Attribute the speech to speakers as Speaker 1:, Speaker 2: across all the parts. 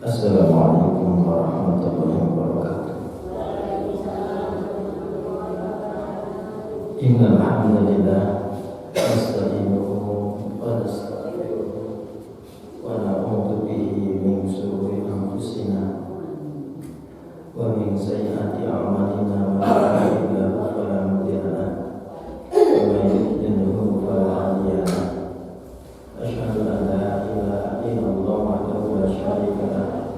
Speaker 1: Assalamualaikum warahmatullahi wabarakatuh. Innal hamdalillah nasta'inuhu wa nastaghfiruh wa na'udzu bihi min shururi anfusina wa min sayyiati a'malina man yahdihillahu fala mudilla lahu wa man yudlilhu fala hadiya lahu. Asyhadu an la ilaha illallah wahdahu la syarika lahu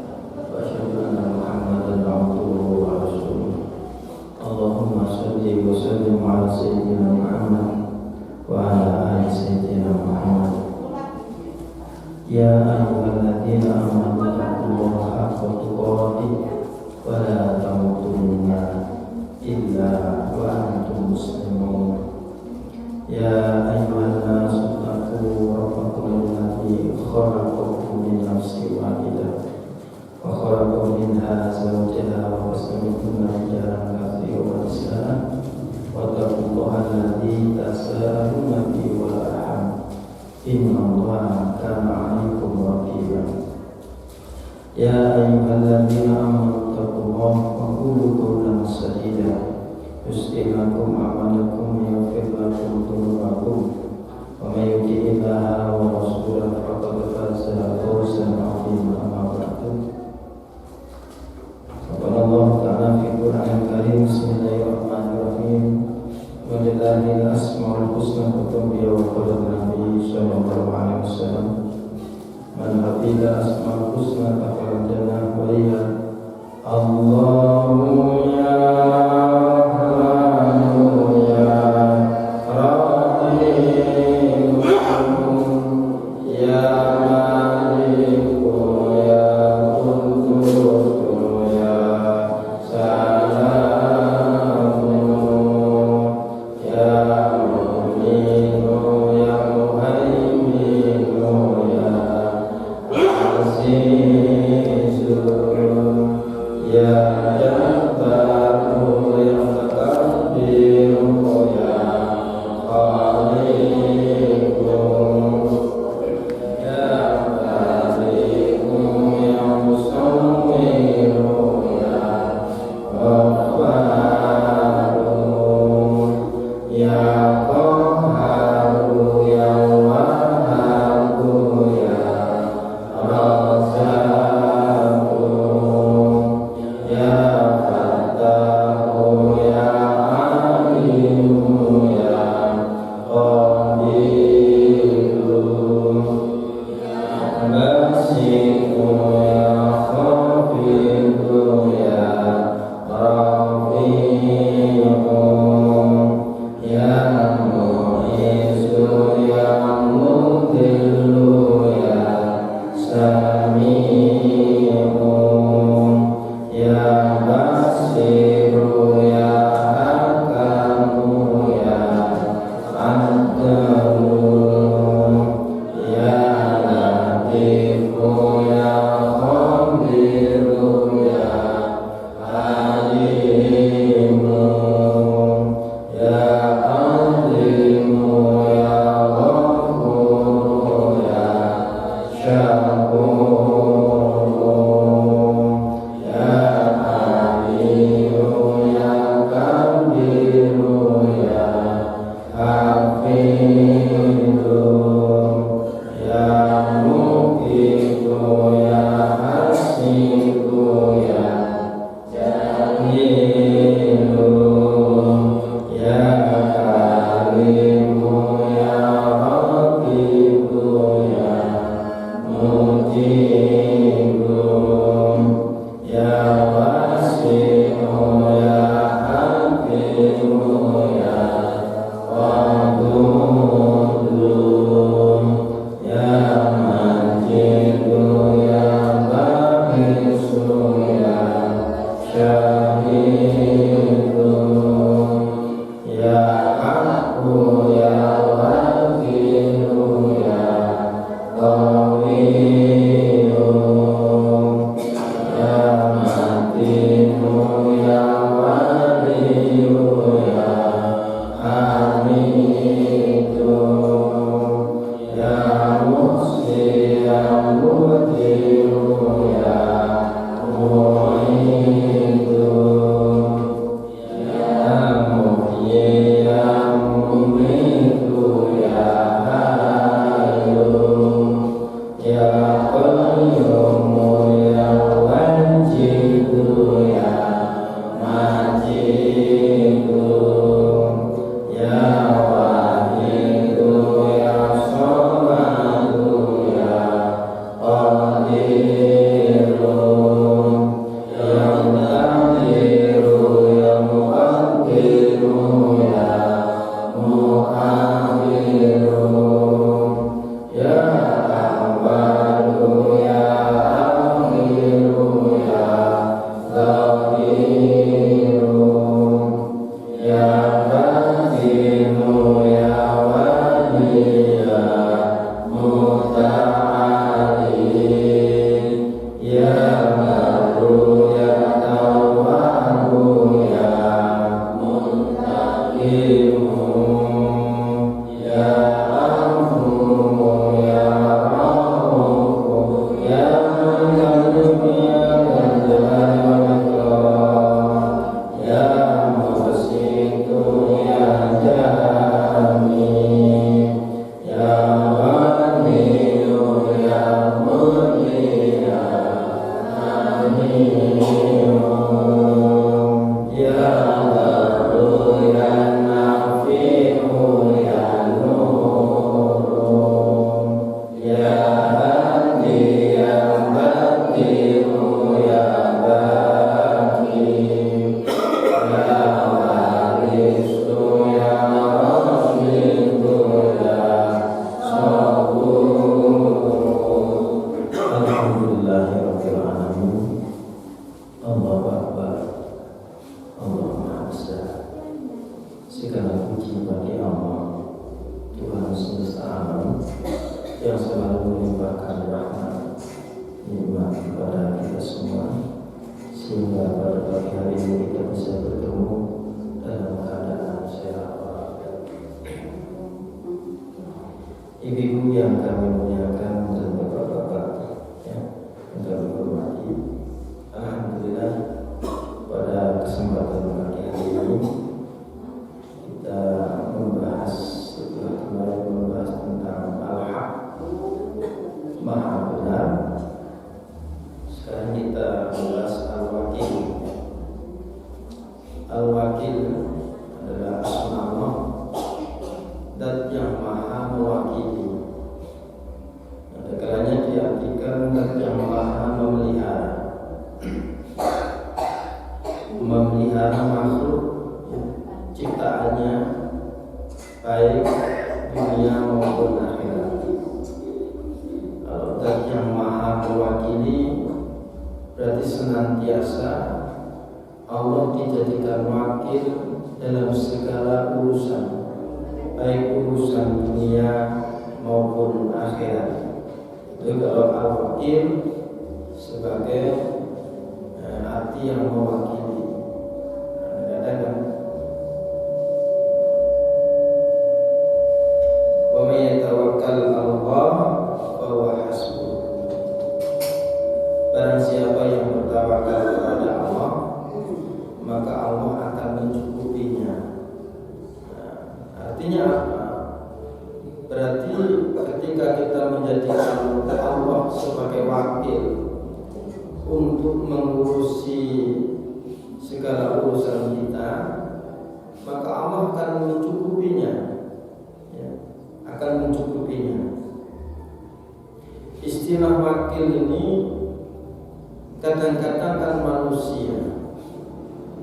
Speaker 1: wa asyhadu anna Muhammadan abduhu wa rasuluh. Allahumma shalli wa sallim ala sayyidina Muhammad wa ala ali sayyidina Muhammad. Ya ayyuhalladzina amanu taqullaha haqqa tuqatih wa la tamutunna illa wa antum muslimun. Ya ayyuhan nasu taqu rabbakum alladzi khalaqakum min nafsin wahidah wa khalaqa minha zawjaha wa bassa minhuma rijalan katsiran wa nisaa wa taqullaha alladzi tasaaluna bihi wal arham innallaha kana 'alaykum raqiba. Ya ayyuhalladzina amanu taqullaha wa qulu qawlan sadida yuslih lakum a'malakum wa yaghfir lakum dhunubakum wa may yuti'illaha wa rasulahu faqad faza fawzan 'azima. Amma ba'du. Qala Allah ta'ala fi Qur'anil Karim, bismillahirrahmanirrahim. Walillahil asmaul husna fad'uhu wa qala Nabi sallallahu alaihi wasallam man hafidha asmaul husna dakhala jannah wa hiya Allahu ya ya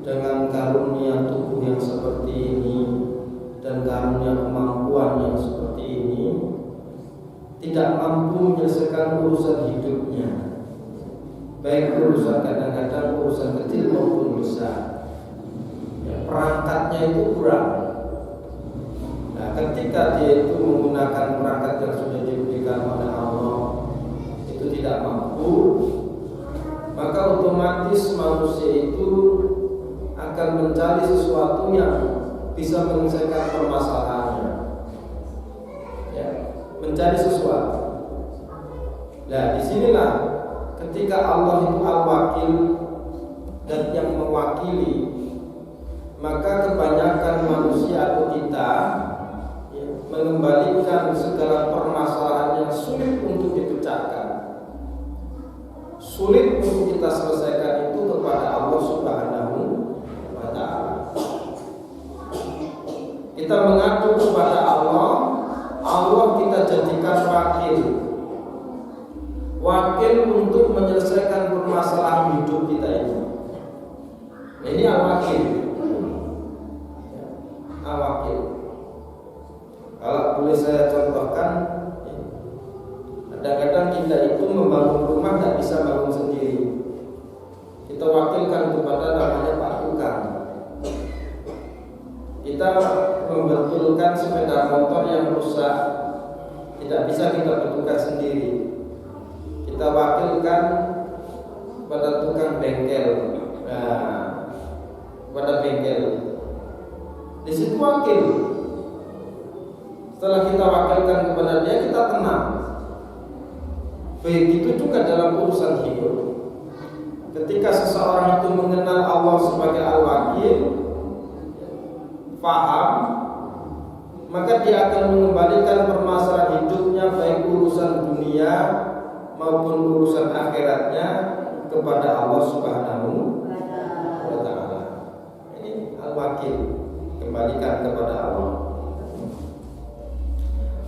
Speaker 1: dengan karunia tubuh yang seperti ini dan karunia kemampuan yang seperti ini tidak mampu menyelesaikan urusan hidupnya, baik urusan kadang-kadang urusan kecil maupun besar. Ya, perangkatnya itu kurang. Nah, ketika dia itu menggunakan perangkat yang sudah diberikan oleh Allah itu tidak mampu, maka otomatis manusia itu akan mencari sesuatu yang bisa menyelesaikan permasalahannya. Ya, mencari sesuatu. Nah, disinilah ketika Allah itu al-wakil dan yang mewakili, maka kebanyakan manusia atau kita ya, mengembalikan segala permasalahan yang sulit untuk dipecahkan, sulit untuk kita selesaikan itu kepada Allah Subhanahu wa ta'ala. Kita mengadu kepada Allah, Allah kita jadikan wakil untuk menyelesaikan permasalahan hidup kita ini. Ini al-wakil. Al-wakil. Kalau boleh saya contohkan, kadang-kadang kita itu membangun rumah tidak bisa bangun sendiri. Kita wakilkan kepada namanya Pak Tukang. Kita membetulkan sepeda motor yang rusak, tidak bisa kita betulkan sendiri. Kita wakilkan kepada tukang bengkel. Nah, kepada bengkel. Di situ wakil. Setelah kita wakilkan kepada dia, kita tenang. Begitu juga dalam urusan hidup. Ketika seseorang itu mengenal Allah sebagai al-wakil, paham, maka dia akan mengembalikan permasalahan hidupnya, baik urusan dunia maupun urusan akhiratnya, kepada Allah Subhanahu wa ta'ala. Ini al-wakil, kembalikan kepada Allah.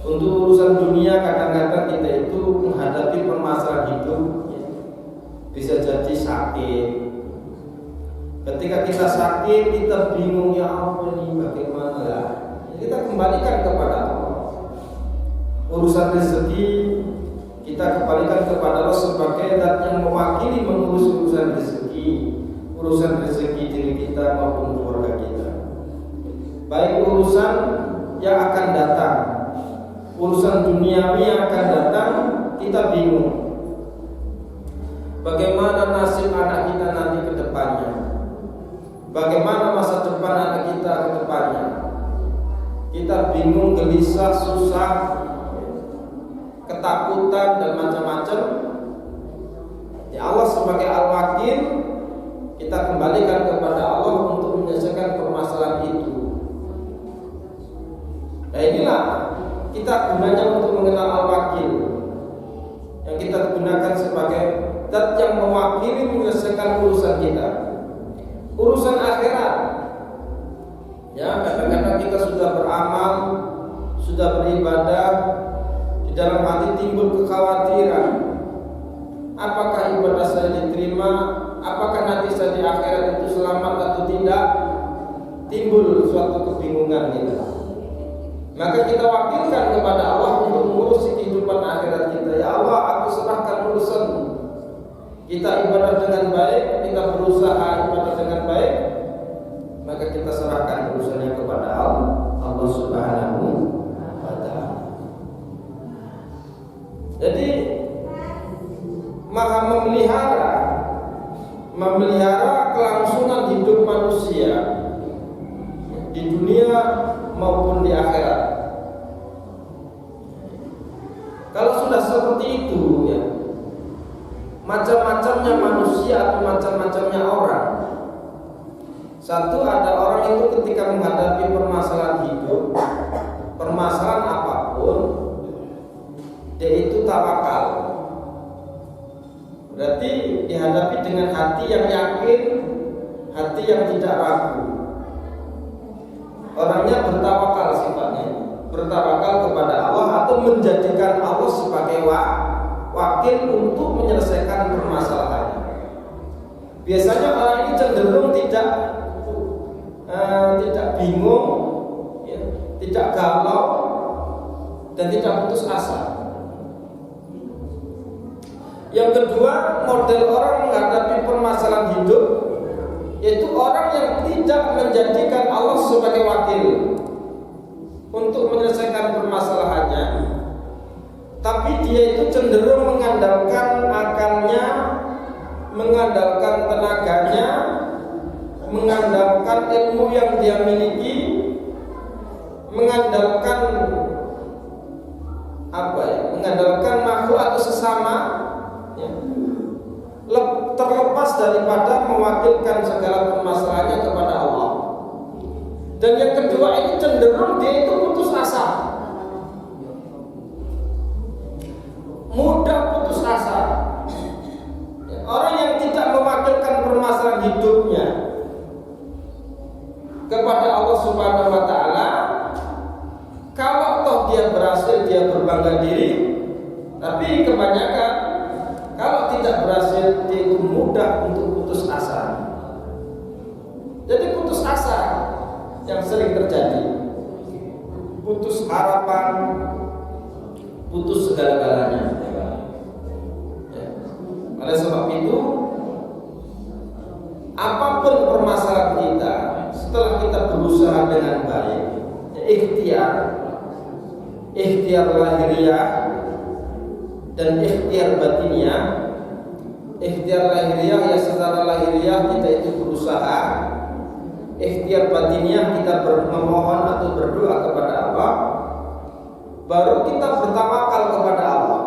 Speaker 1: Untuk urusan dunia kadang-kadang kita itu menghadapi permasalahan hidup ya, bisa jadi sakit. Ketika kita sakit, kita bingung, ya Allah ini bagaimana lah. Kita kembalikan kepada Allah. Urusan rezeki kita kembalikan kepada Allah sebagai zat yang mewakili mengurus urusan rezeki diri kita maupun keluarga kita. Baik urusan yang akan datang, urusan duniawi yang akan datang, kita bingung. Bagaimana nasib anak kita nanti ke depannya? Bagaimana masa depan anak kita ke depannya? Kita bingung, gelisah, susah, ketakutan dan macam-macam. Ya Allah sebagai al-wakil, kita kembalikan kepada Allah untuk menyelesaikan permasalahan itu. Nah inilah kita gunanya untuk mengenal al-wakil, yang kita gunakan sebagai zat yang mewakili menyelesaikan urusan kita, urusan akhirat. Ya, kadang-kadang kita sudah beramal, sudah beribadah, di dalam hati timbul kekhawatiran, apakah ibadah saya diterima, apakah nanti saya di akhirat itu selamat atau tidak. Timbul suatu kebingungan kita. Maka kita wakilkan kepada Allah untuk mengurusi kehidupan akhirat kita. Ya Allah, aku serahkan urusan. Kita ibadah dengan baik, kita berusaha ibadah dengan baik, maka kita serahkan urusannya kepada Allah Subhanahu wa ta'ala. Jadi Maha memelihara kelangsungan hidup manusia di dunia maupun di akhirat. Kalau sudah seperti itu ya, macam-macamnya manusia atau macam-macamnya orang. Satu, ada orang itu ketika menghadapi permasalahan hidup, permasalahan apapun, dia itu tawakal. Berarti dihadapi dengan hati yang yakin, hati yang tidak ragu. Orangnya bertawakal sifatnya, bertawakal kepada Allah atau menjadikan Allah sebagai wakil untuk menyelesaikan permasalahannya. Biasanya orang ini cenderung tidak tidak bingung, ya, tidak galau, dan tidak putus asa. Yang kedua, model orang menghadapi permasalahan hidup, yaitu orang yang tidak menjadikan Allah sebagai wakil untuk menyelesaikan permasalahannya, tapi dia itu cenderung mengandalkan akalnya, mengandalkan tenaganya, mengandalkan ilmu yang dia miliki, mengandalkan mengandalkan makhluk atau sesama, ya, terlepas daripada mewakilkan segala permasalahannya kepada Allah. Dan yang kedua ini cenderung dia itu putus asa, mudah putus asa. Orang yang tidak mewakilkan permasalahan hidupnya kepada Allah Subhanahu wa Ta'ala, kalau toh dia berhasil, dia berbangga diri. Tapi kebanyakan kalau tidak berhasil, dia itu mudah untuk putus asa. Jadi putus asa yang sering terjadi, putus harapan, putus segala-galanya. Oleh sebab itu, apapun permasalahan kita, setelah kita berusaha dengan baik, ikhtiar lahiriah dan ikhtiar batiniah. Ikhtiar lahiriah ya secara lahiriah kita itu berusaha, ikhtiar batiniah kita memohon atau berdoa kepada Allah, baru kita bertawakal kepada Allah.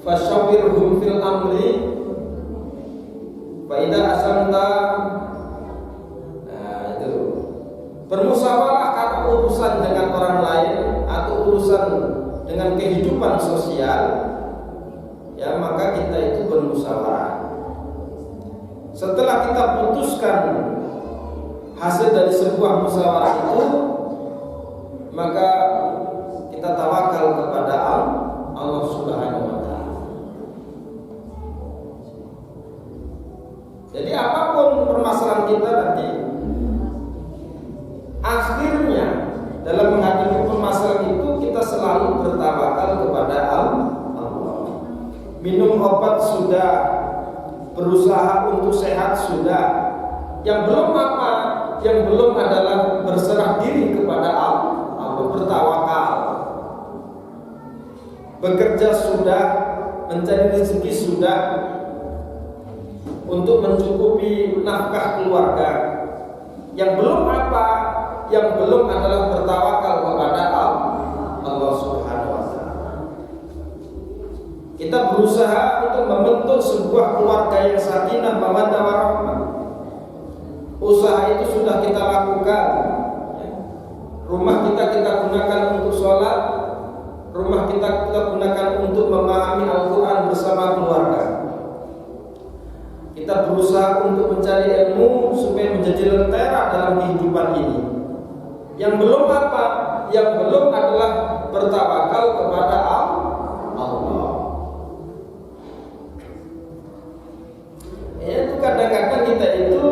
Speaker 1: Fasyawirhum fil amri fa idza asamta. Itu bermusyawarah kalau urusan dengan orang lain atau urusan dengan kehidupan sosial, ya maka kita itu bermusyawarah. Setelah kita putuskan hasil dari sebuah musyawarah itu, maka kita tawakal kepada Allah Subhanahu wa Ta'ala. Jadi apapun permasalahan kita nanti, akhirnya dalam menghadapi permasalahan itu kita selalu bertawakal kepada Allah. Minum obat sudah, berusaha untuk sehat sudah. Yang belum apa? Yang belum adalah berserah diri kepada Allah, bertawakal. Bekerja sudah, mencari rezeki sudah, untuk mencukupi nafkah keluarga. Yang belum apa? Yang belum adalah bertawakal kepada Allah Subhanahu wa Ta'ala. Kita berusaha untuk membentuk sebuah keluarga yang sakinah, mawaddah warahmah. Usaha itu sudah kita lakukan. Rumah kita gunakan untuk sholat, rumah kita gunakan untuk memahami Al-Quran bersama keluarga. Kita berusaha untuk mencari ilmu supaya menjadi lentera dalam kehidupan ini. Yang belum apa? Yang belum adalah bertawakal kepada Allah. Ya, itu kadang-kadang kita itu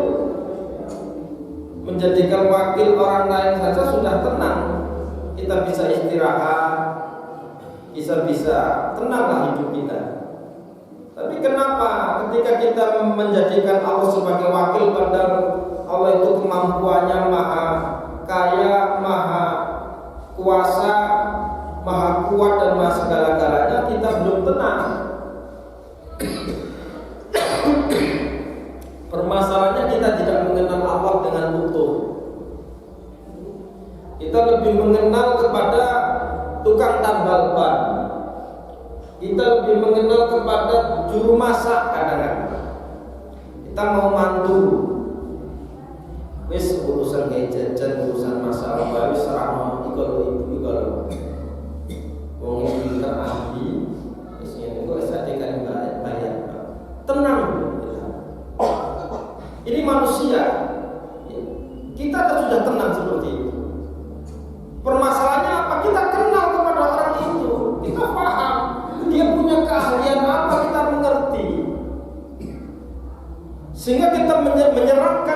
Speaker 1: menjadikan wakil orang lain saja sudah tenang. Kita bisa istirahat, bisa tenanglah hidup kita. Tapi kenapa ketika kita menjadikan Allah sebagai wakil, padahal Allah itu kemampuannya maha kaya, maha kuasa, maha kuat dan maha segala-galanya, kita belum tenang. Permasalahannya kita tidak mengenal Allah dengan utuh. Kita lebih mengenal kepada tukang tambal ban. Kita lebih mengenal kepada juru masak kadang-kadang. Kita mau mantu, wis urusan kayak jajan, urusan masak apa, wis serah ibu kalau wong iki pinter ahli, wis ngene kok saja kan bayar. Tenang. Ini manusia. Kita sudah tenang seperti itu. Permasalahannya apa? Kita kenal kepada orang itu, kita paham. Dia punya keahlian apa, kita mengerti. Sehingga kita menyerahkan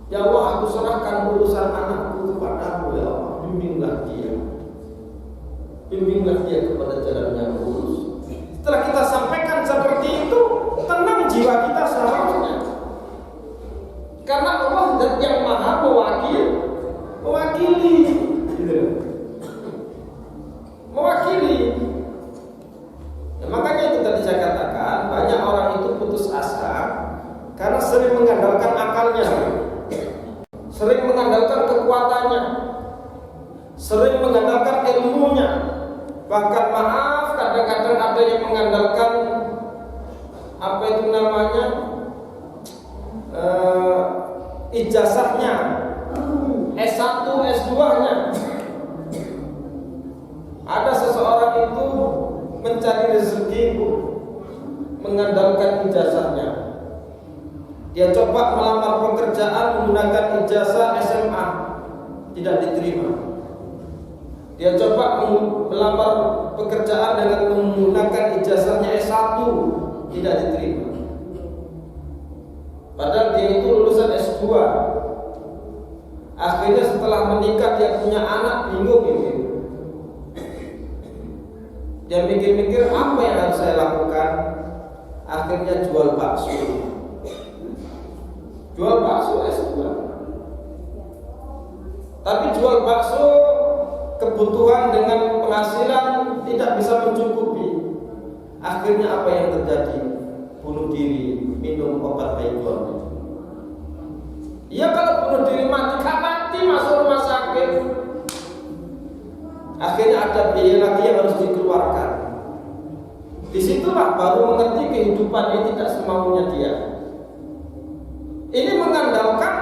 Speaker 1: Ya Allah, aku serahkan urusan anakku kepadamu ya Allah. Bimbinglah dia kepada jalan yang lurus. Setelah kita sampaikan seperti itu, tenang jiwa kita seharusnya. Karena Allah zat yang maha mewakili gitu. Mewakili. Nah, makanya itu tadi saya katakan, banyak orang itu putus asa karena sering mengandalkan akalnya, sering mengandalkan kekuatannya, sering mengandalkan ilmunya. Bahkan maaf, kadang-kadang ada yang mengandalkan apa itu namanya ijazahnya, S1, S2-nya. Ada seseorang itu mencari rezeki mengandalkan ijazahnya. Dia coba melamar pekerjaan menggunakan ijazah SMA, tidak diterima. Dia coba melamar pekerjaan dengan menggunakan ijazahnya S1, tidak diterima. Padahal dia itu lulusan S2. Akhirnya setelah menikah dia punya anak, bingung gitu. Dia mikir-mikir apa yang harus saya lakukan. Akhirnya jual bakso. Jual bakso S2. Tapi jual bakso kebutuhan dengan penghasilan tidak bisa mencukupi. Akhirnya apa yang terjadi? Bunuh diri, minum obat baygon. Ya kalau bunuh diri mati, masuk rumah sakit. Akhirnya ada biaya lagi yang harus dikeluarkan. Disitulah baru mengerti kehidupan ini tidak semaunya dia. Ini mengandalkan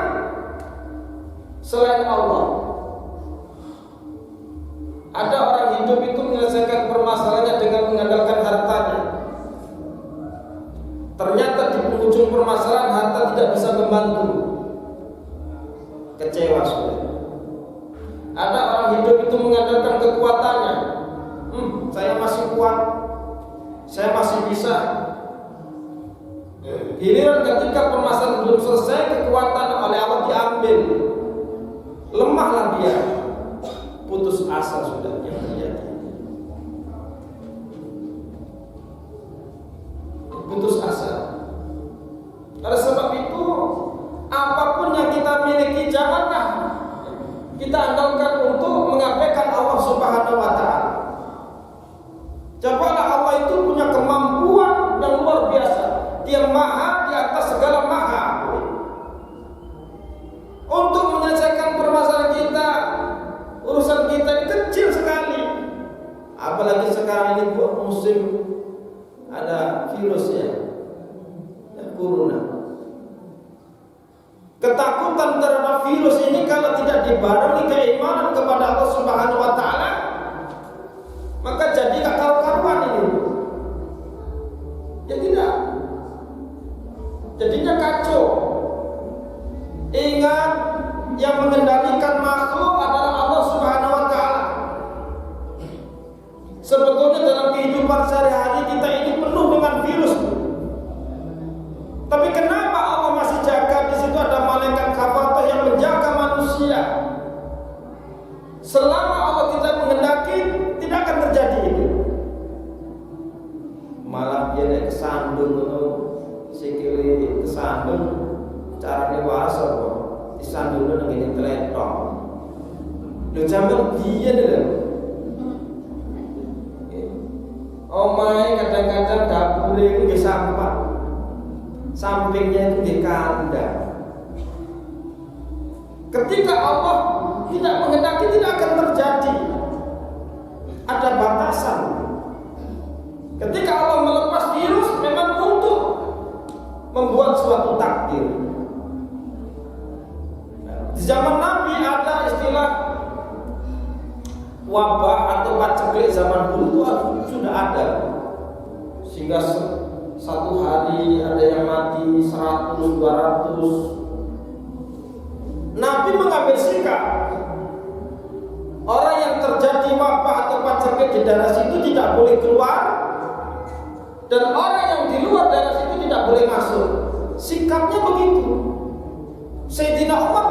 Speaker 1: selain Allah. Ada orang hidup itu menyelesaikan permasalahannya dengan mengandalkan hartanya. Ternyata di penghujung permasalahan harta tidak bisa membantu. Kecewa sudah. Ada orang hidup itu mengandalkan kekuatannya. Saya masih kuat, saya masih bisa. Giliran ketika permasalahan belum selesai, kekuatan oleh Allah diambil, lemahlah dia, putus asa sudah yang terjadi. Putus asa. Oleh sebab itu, apapun yang kita miliki janganlah kita andalkan untuk mengabaikan Allah Subhanahu wa Ta'ala. Cobalah, Allah itu punya kemampuan yang luar biasa. Dia maha di atas segala maha. Untuk menyelesaikan permasalahan kita, urusan kita ini kecil sekali. Apalagi sekarang ini musim ada virusnya, corona. Ketakutan terhadap virus ini kalau tidak dibarengi keimanan kepada Allah Subhanahu wa Ta'ala, maka jadi karuan ini. Ya tidak. Jadinya kacau. Ingat, yang mengendalikan makhluk adalah Allah Subhanahu wa Ta'ala. Sebetulnya dalam kehidupan sehari-hari kita ini penuh dengan virus. Tapi kenapa Allah masih jaga? Di situ ada malaikat khafathah yang menjaga manusia. Selama Allah tidak menghendaki, tidak akan terjadi itu. Malah dia naik kesandung, sikili kesandung, cara dewasa kok. Disandung dengan ini teletok. Lu jaman dia deh. Omai kadang-kadang dapur itu di sampah, sampingnya itu di kandang. Ketika Allah tidak menghendaki, tidak akan terjadi. Ada batasan. Ketika Allah melepas virus, memang untuk membuat suatu takdir. Di zaman Nabi ada istilah wabah atau paceklik zaman dulu itu sudah ada. Sehingga satu hari ada yang mati 100, 200. Nabi mengambil sikap. Orang yang terjadi wabah atau paceklik di daerah situ tidak boleh keluar, dan orang yang di luar daerah situ tidak boleh masuk. Sikapnya begitu. Sayyidina Umar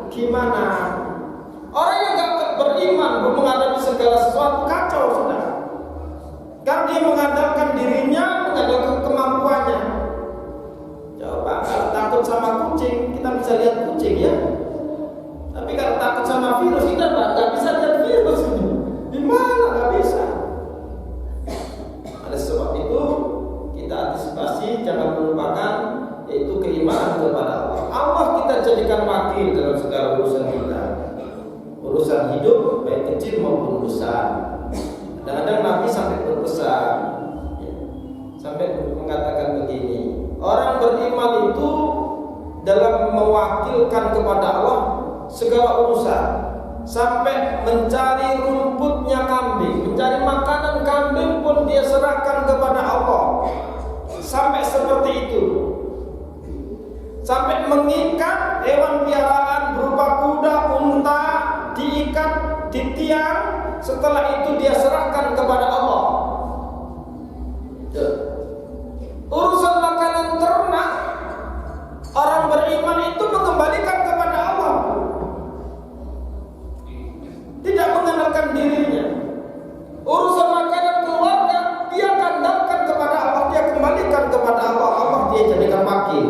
Speaker 2: gimana? Orang yang gak beriman menghadapi segala sesuatu kacau sudah. Karena dia mengandalkan dirinya, mengandalkan kemampuannya. Coba kalau takut sama kucing, kita bisa lihat kucing ya. Tapi kalau takut sama virus, kita nggak bisa lihat virus ini. Di mana nggak bisa? Oleh sebab itu kita antisipasi, jangan melupakan yaitu keimanan kepada Allah. Allah kita jadikan wakil dalam segala urusan kita, urusan hidup baik kecil maupun besar. Kadang-kadang Nabi sampai berpesan, sampai mengatakan begini, orang beriman itu dalam mewakilkan kepada Allah segala urusan, sampai mencari rumputnya kambing, mencari makanan kambing pun dia serahkan kepada Allah. Sampai seperti itu. Sampai mengikat hewan piaraan berupa kuda, unta, diikat di tiang, setelah itu dia serahkan kepada Allah. Urusan makanan ternak, orang beriman itu mengembalikan kepada Allah, tidak mengandalkan dirinya. Urusan makanan keluarga, dia kandalkan kepada Allah, dia kembalikan kepada Allah. Allah dia jadikan wakil.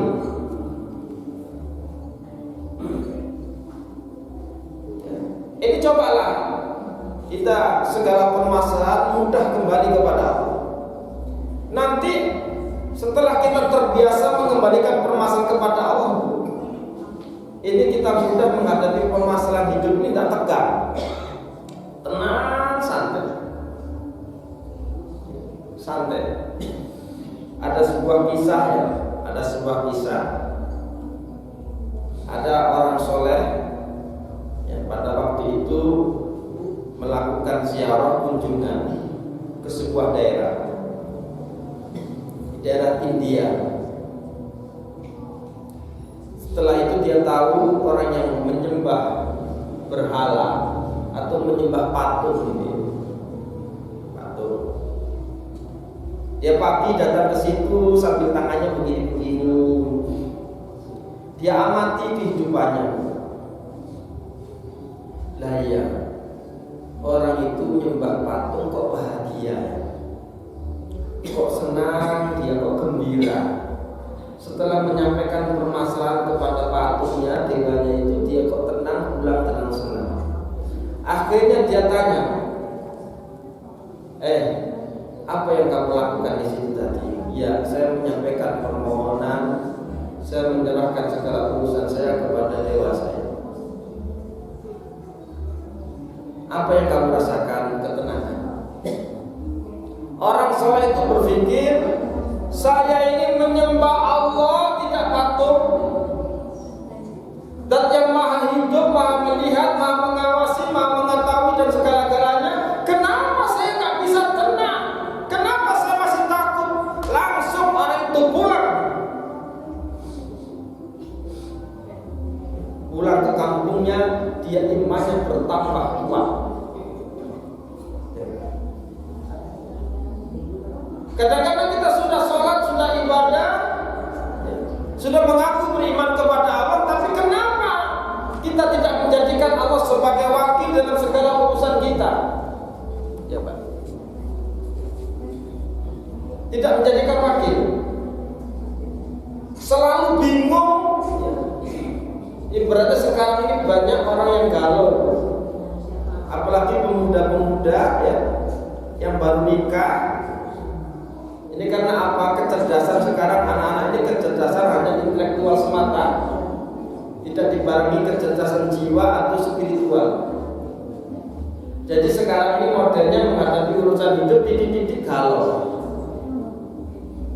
Speaker 2: Ini cobalah kita segala permasalahan mudah kembali kepada Allah. Nanti setelah kita terbiasa mengembalikan permasalahan kepada Allah, ini kita mudah menghadapi permasalahan hidup ini tidak tegang, tenang, santai. Ada sebuah kisah ya, ada orang soleh yang pada waktu itu melakukan ziarah kunjungan ke sebuah daerah India. Setelah itu dia tahu orang yang menyembah berhala atau menyembah patung ini. Dia pagi datang ke situ sambil tangannya begini-begini. Dia amati kehidupannya. Lah ya, orang itu menyembah patung kok bahagia, kok senang, dia kok gembira. Setelah menyampaikan permasalahan kepada patungnya, dewanya itu, dia kok tenang, pulang tenang senang. Akhirnya dia tanya, apa yang kamu lakukan di situ tadi? Ya, saya menyampaikan permohonan, saya menyerahkan segala urusan saya kepada dewa saya. Apa yang kamu rasakan? Ketenangan. Orang soleh itu berpikir, saya ini menyembah Allah, tidak patung. Dan yang maha hidup, maha melihat, maha mengawasi, maha mengetahui dan segala-galanya. Kenapa saya nggak bisa tenang? Kenapa saya masih takut? Langsung orang itu pulang ke kampungnya, dia imannya bertambah kuat. Kadang-kadang kita sudah sholat, sudah ibadah, sudah mengaku beriman kepada Allah, tapi kenapa kita tidak menjadikan Allah sebagai wakil dalam segala urusan kita? Ya Pak, tidak menjadikan wakil, selalu bingung. Ibaratnya sekarang ini banyak orang yang galau, apalagi pemuda-pemuda ya yang baru nikah. Ini karena apa? Kecerdasan sekarang anak-anak ini kecerdasan hanya intelektual semata, tidak dibarengi kecerdasan jiwa atau spiritual. Jadi sekarang ini modelnya menghadapi urusan hidup dididik galau.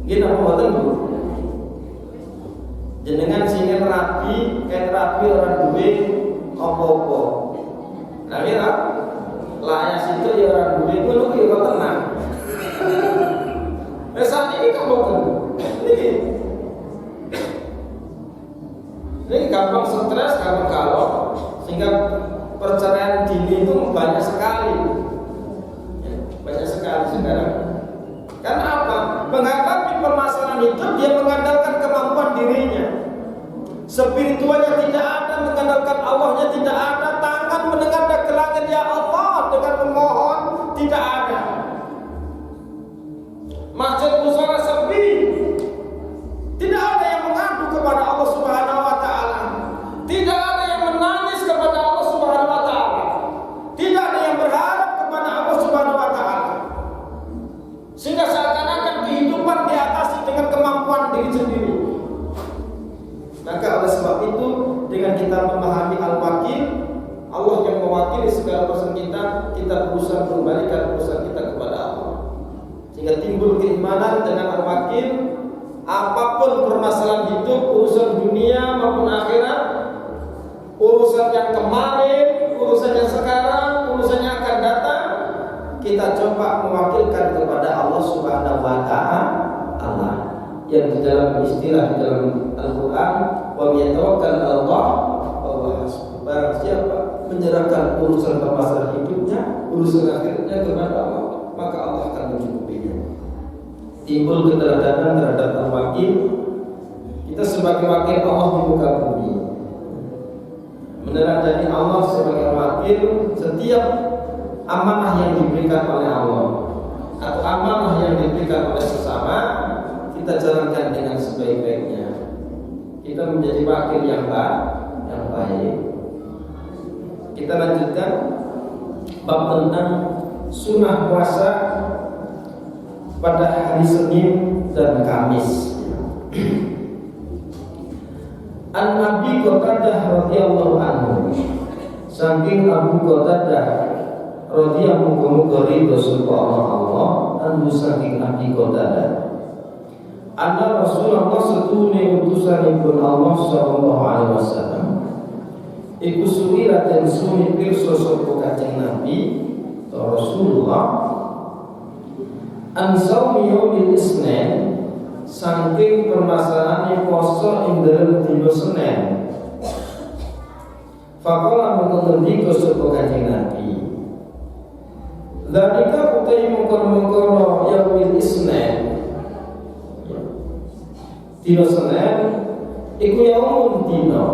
Speaker 2: Gini apa mboten Bu? Jenengan sing rapi, kayak rapi orang duwe apa-apa. Nah kira layas itu ya orang duwe ngono ki kok tenang. Nah saat ini kamu ini gampang stres, gampang galau, sehingga perceraian dini itu banyak sekali sekarang. Karena apa? Menghadapi permasalahan hidup, dia mengandalkan kemampuan dirinya. Spiritualnya tidak ada. mengandalkan Allahnya tidak ada. Tangan menengadah ke langit, ya Allah, dengan memohon, tidak ada. Masjid musala sepi, tidak ada yang mengadu kepada Allah Subhanahu wa taala. Tidak ada yang menangis kepada Allah Subhanahu wa taala. Tidak ada yang berharap kepada Allah Subhanahu wa taala. Sehingga seakan-akan kehidupan diatasi dengan kemampuan diri sendiri. Maka oleh sebab itu, dengan kita memahami Al-Wakil, Allah yang mewakili segala urusan kita berusaha mengembalikan urusan kita kepada Allah. Sehingga timbul keimanan dengan Al-Wakil. Apapun permasalahan hidup, urusan dunia maupun akhirat, urusan yang kemarin, urusan yang sekarang, urusan yang akan datang, kita coba mewakilkan kepada Allah Subhanahu wa taala, yang di dalam istilah di dalam Al-Qur'an, wa yatawakkal 'ala Allah wa huwa hasbuh. Barang siapa menyerahkan urusan permasalahan hidupnya, urusan akhirnya kepada Allah, maka Allah akan mencukupinya. Timbul keteladanan terhadap Al-Wakil. Kita sebagai wakil Allah di muka bumi, meneladani Allah sebagai wakil. Setiap amanah yang diberikan oleh Allah atau amanah yang diberikan oleh sesama, kita jalankan dengan sebaik-baiknya. Kita menjadi wakil yang baik. Kita lanjutkan bab tentang sunnah puasa pada hari Senin dan Kamis. An-Nabi Qatadah radhiyallahu anhu, saking Abu Qatadah radhiyallahu anhu Allah anhu, saking Nabi Qatadah, anna Rasulullah setune utusanipun Allah sallallahu alaihi wasallam iku suila den suni pirsa sapa Kanjeng Nabi Rasulullah an saumi yaumil Isnin, saking permasalahan puasa ing dalem dina Senin. Faqala mengkono sapa Kanjeng Nabi, dzalika utai mengkono yaumil Isnin, dina Senin iku yaumun dina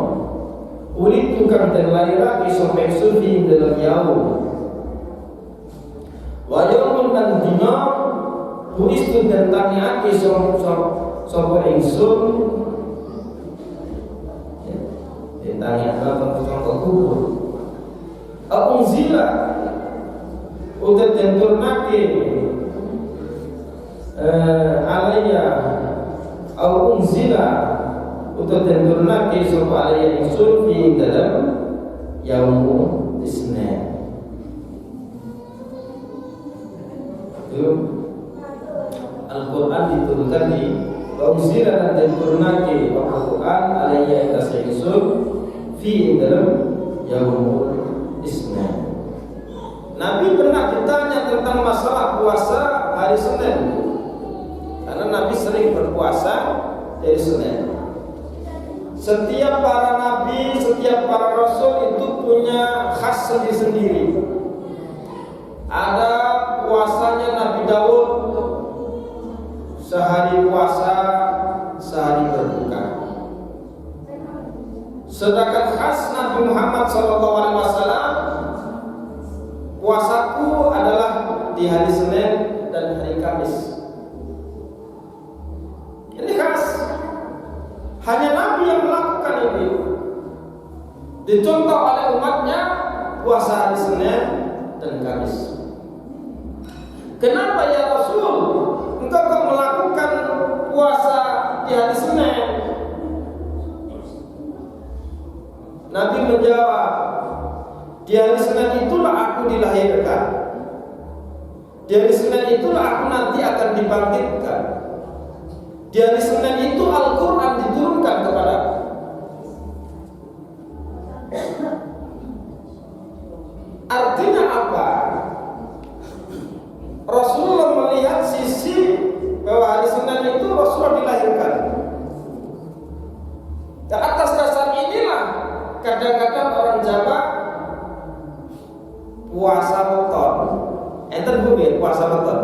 Speaker 2: ulit tukang den lairake sapa ingsun ing dalem yaum. Wa yaumun lan dina Buistu dan taniaki sopo ingsun, taniaki apa sopo kubur. Aku zila udah tenturnake alaya. Aku zila udah tenturnake sopo alaya ingsun di dalam yaumu Isnin. Al-Quran diturunkan di Wa'uzira dan diturunkan Al-Quran alaiya ita sa'insun fi dalam yaumul Isnin. Nabi pernah ditanya tentang masalah puasa hari Senin, karena Nabi sering berpuasa dari Senin. Setiap para Nabi, setiap para Rasul itu punya khas sendiri-sendiri. Ada puasanya Nabi Daud, sehari puasa, sehari berbuka. Sedangkan khas Nabi Muhammad SAW, puasaku adalah di hari Senin dan hari Kamis. Ini khas. Hanya Nabi yang melakukan ini. Dicontoh oleh umatnya puasa hari Senin dan Kamis. Kenapa ya Rasul? Engkau kok melakukan puasa di hari Senin? Nabi menjawab, di hari Senin itulah aku dilahirkan. Di hari Senin itulah aku nanti akan dibangkitkan. Di hari Senin itu Al-Quran diturunkan kepadaku. Artinya apa? Rasulullah melihat sisi bahwa hari Senin itu Rasulullah dilahirkan. Dan atas dasar inilah kadang-kadang orang Jawa puasa weton. Enten bumi puasa weton.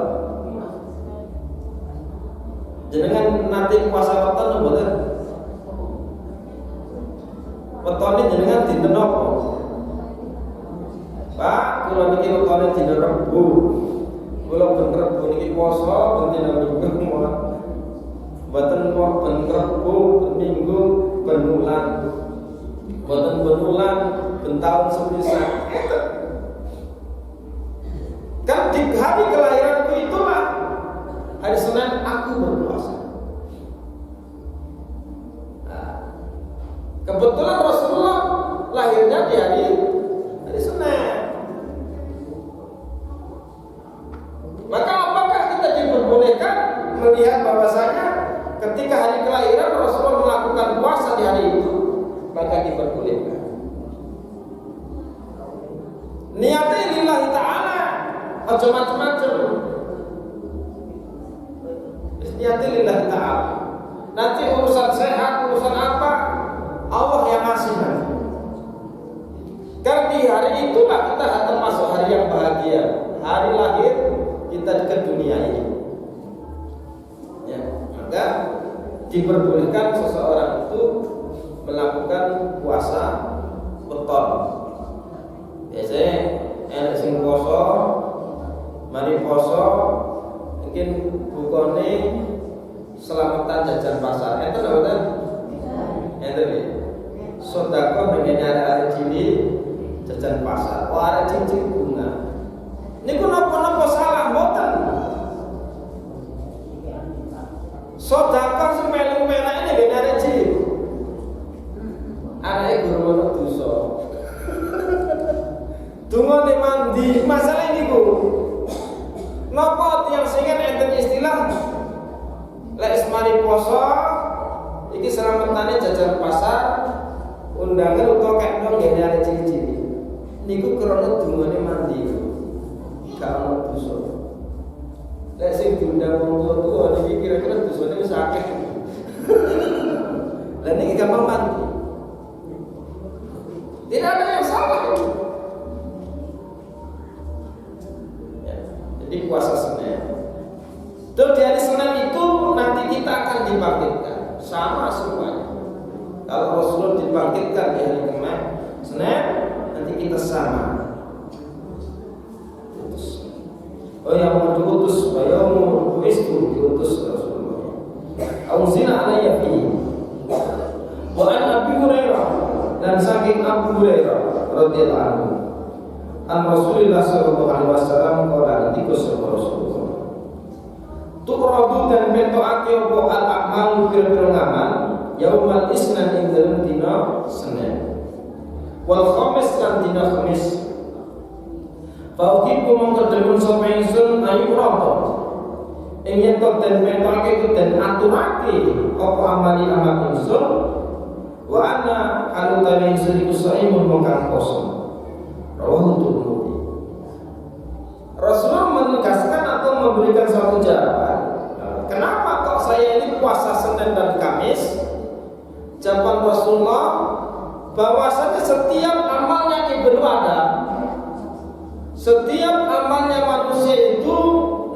Speaker 2: Jenengan nanti puasa weton mboten? Wetone jenengan dinten ana dina Rebo. Kula ben Rebo niki poso ben dina Minggu mboten kok ben Rebo ben Minggu ben wulan. Mboten ben wulan ben taun sepisan. Kan di hari kelahiranku itulah hari Senin aku berpuasa. Kebetulan Rasulullah lahirnya di hari Senin. Maka apakah kita diperbolehkan melihat bahwasanya ketika hari kelahiran Rasulullah melakukan puasa di hari itu? Maka diperbolehkan. Niatnya lillahi ta'ala, aja macam-macam. Niatnya lillahi ta'ala. Nanti urusan sehat, urusan apa, Allah yang ngasih nanti. Karena di hari itulah kita termasuk hari yang bahagia, hari lahir kita ke dunia ini. Ya, maka diperbolehkan seseorang itu melakukan puasa beton. Biasanya enak sing poso, mari poso, mungkin bukone selamatan jajan pasar. Enten apa? Enten ya. Sedekah dengan arek cilik jajan pasar. Wah, arek cilik bunga. Niku napa-napa salah mboten. Sedekah sing melu-melake nek arek cilik. Anake guru ono dosa. Dungo nek mandi, masalah niku. Napa tiyang sing enten istilah lek mari poso iki selamatane jajan pasar undangan utawa kekno ngene arek cilik-cilik. Niku krana dungane mandi. Gak ono dosa. Lek sing diundang wong tuwa niki kira-kira dosane wis akeh. Lah niki gampang mandi. Tidak ada yang salah. Ya, jadi puasa Senin. Terus di hari Senin itu nanti kita akan dibangkitkan sama semuanya. Kalau Rasulullah dibangkitkan di hari Kamis, Senin, nanti kita sama. Oh yang mau diutus, bayamu itu diutus Rasulullah. Auzina alayya fi. Wa an Abi Hurairah dan saking Abu Hurairah radhiyallahu anhu. An Rasulullah sallallahu alaihi wasallam qala dikus Rasulullah. Tu'radu dan betokake apa al-a'mal pira-pira ngamal yaumal isnan ing dalem dina Senin. Wal khamis lan dina Kamis. Fauhibu mengkedemun sapa ingsun ayu rata. Ing yen kok den betokake itu den aturake apa amali amal ingsun. Wa anna alutani ingsun iku saimun mongkang poso. Rawahu Tirmidzi. Rasulullah menegaskan atau memberikan suatu jawaban. Kenapa kok saya ini puasa Senin dan Kamis? Jawaban Rasulullah bahwasanya setiap amalnya Ibnu Adam, setiap amalnya manusia itu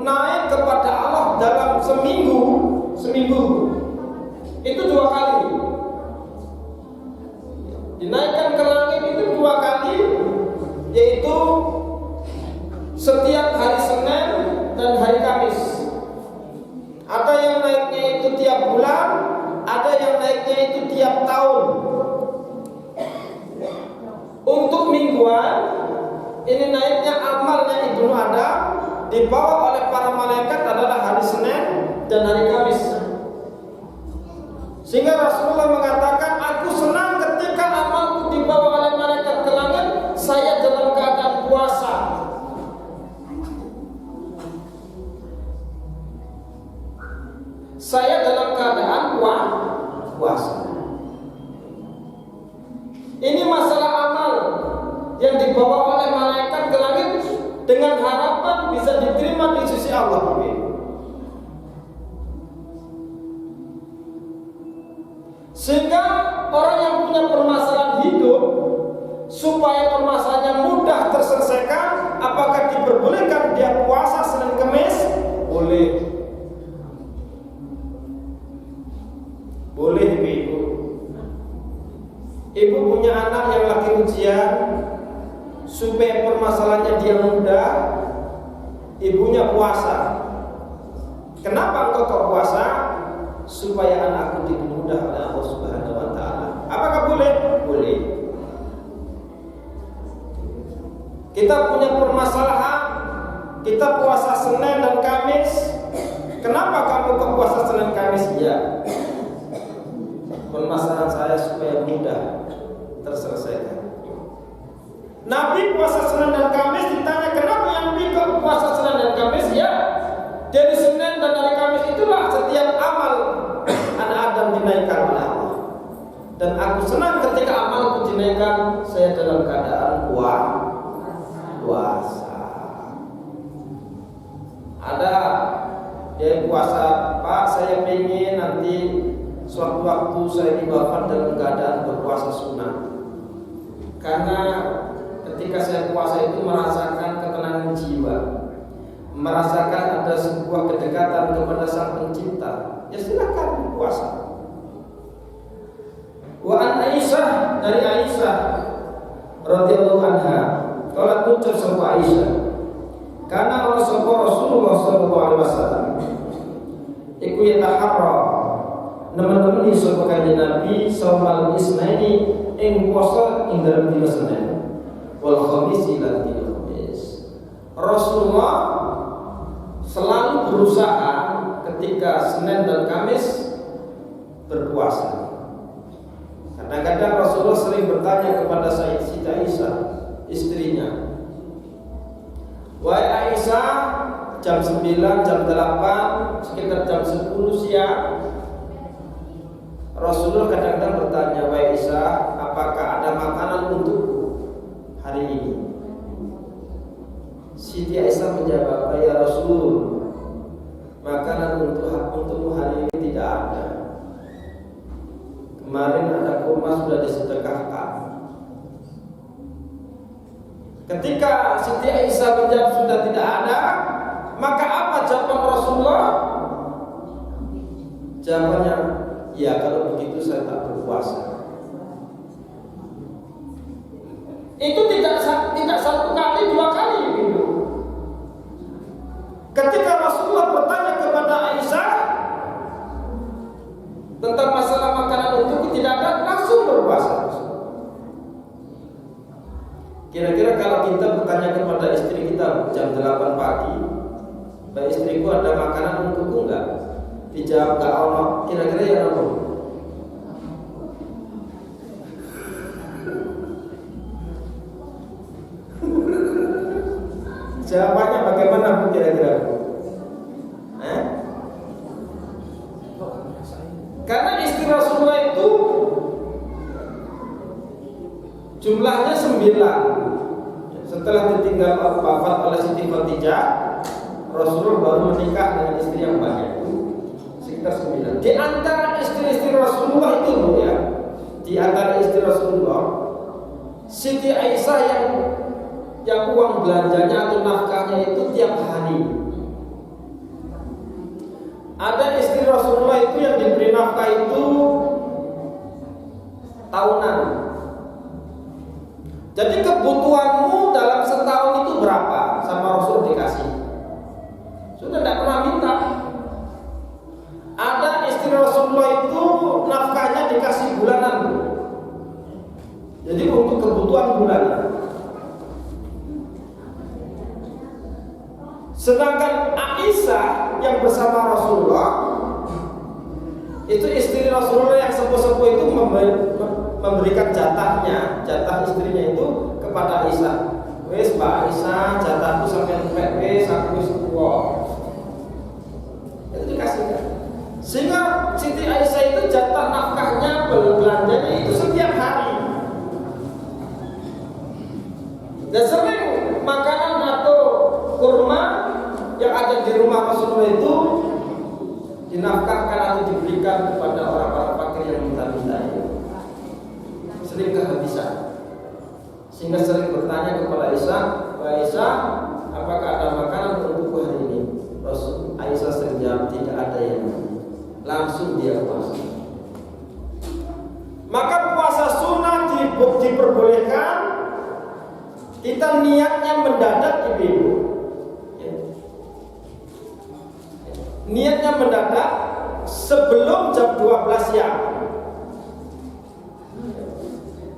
Speaker 2: naik kepada Allah dalam seminggu itu 2 kali. Dinaikkan ke langit itu 2 kali, yaitu setiap hari Senin dan hari Kamis. Ada yang naiknya itu tiap bulan, ada yang naiknya itu tiap tahun. Untuk mingguan, ini naiknya amalnya Ibnu Adam dibawa oleh para malaikat adalah hari Senin dan hari Kamis. Sehingga Rasulullah mengatakan, aku senang ketika amalku dibawa oleh malaikat ke langit, saya dalam keadaan puasa. Saya dalam keadaan puasa. Ini masalah amal yang dibawa oleh malaikat ke langit dengan harapan bisa diterima di sisi Allah. Sehingga orang yang punya permasalahan hidup, supaya permasalahannya mudah terselesaikan, apakah diperbolehkan dia puasa Senin Kamis? Boleh. Boleh ibu. Ibu punya anak yang lagi ujian, supaya permasalahan permasalahannya dia muda, ibunya puasa. Kenapa engkau kau puasa? Supaya anakku dimudah oleh Allah Subhanahu wa taala. Apakah boleh? Boleh. Kita punya permasalahan, kita puasa Senin dan Kamis. Kenapa kamu kok puasa Senin Kamis? Ya, permasalahan saya supaya mudah terselesaikan. Nabi puasa Senin dan Kamis, ditanya kenapa yang kok puasa Senin dan Kamis? Ya, dari Senin dan hari Kamis itulah setiap amal anak Adam dinaikkan oleh Allah. Dan aku senang ketika amalku dinaikkan, saya dalam keadaan puasa. Ada dia puasa, Pak, saya pengen nanti suatu waktu saya diwafat dalam keadaan berpuasa sunnah. Karena ketika saya puasa itu merasakan ketenangan jiwa, merasakan ada sebuah kedekatan kepada Sang Pencipta. Ya silakan puasa. Wa an Aisyah, dari Aisyah radhiyallahu anha, kalau ucap sebuah Aisyah, karena Rasulullah sallallahu alaihi wasallam iku yataharra nemen-nemen sapa kanjeng Nabi saumal isnaini ing puasa ing dalem dina Senin wal khamis lan dina Kamis. Rasulullah selalu berusaha ketika Senin dan Kamis berpuasa. Kadang-kadang Rasulullah sering bertanya kepada Siti Aisyah, istrinya, wahai Aisyah, jam 9, jam 8, sekitar jam 10 siang, Rasulullah kadang-kadang bertanya, wahai Aisyah, apakah ada makanan untukku hari ini? Siti Aisyah menjawab, ya Rasul, makanan untukmu hari ini tidak ada. Kemarin ada kurma sudah disedekahkan. Ketika Siti Aisyah menjawab sudah tidak ada, maka apa jawaban Rasulullah? Jawabannya, ya kalau begitu saya tak berpuasa. Itu tidak satu kali, dua kali gitu. Ketika Rasulullah bertanya kepada Aisyah tentang masalah makanan untukku tidak ada, langsung berpuasa. Kira-kira kalau kita bertanya kepada istri kita jam 8 pagi, Mbak istriku ada makanan untukku enggak? Dijawab enggak ono, kira-kira ya apa? Jawabannya bagaimana Bu kira-kira? Karena istri Rasulullah itu jumlahnya 9. Setelah ditinggal wafat oleh Siti Khadijah, Rasulullah baru menikah dengan istri yang banyak, sekitar 9. Di antara istri-istri Rasulullah itu ya, di antara istri Rasulullah, Siti Aisyah yang uang belanjanya atau nafkahnya itu tiap hari. Ada istri Rasulullah itu yang diberi nafkah itu tahunan. Jadi kebutuhanmu dalam setahun itu berapa? Sama Rasul dikasih. Sudah tidak pernah minta. Ada istri Rasulullah itu nafkahnya dikasih bulanan. Jadi untuk kebutuhan bulanan. Sedangkan Aisyah yang bersama Rasulullah itu istri Rasulullah yang sepuh-sepuh itu memberikan jatah istrinya itu kepada Aisyah. Wes Mbak Aisyah, jatahku sampai wes aku wis tuwa. Itu dikasihkan. Sehingga Siti Aisyah itu jatah nafkahnya belanjanya itu setiap hari. Dan sering makanan atau kurma yang ada di rumah Rasulullah itu dinafkahkan atau diberikan kepada orang-orang fakir yang minta-minta itu. Sering kehabisan. Sehingga sering bertanya kepada Aisyah, Aisyah, apakah ada makanan untukku hari ini? Rasul Aisyah sering jawab, tidak ada yang langsung dia puasa. Maka puasa sunnah diperbolehkan. Kita niatnya mendadak ibu-ibu. Ya. Niatnya mendadak sebelum jam 12 siang.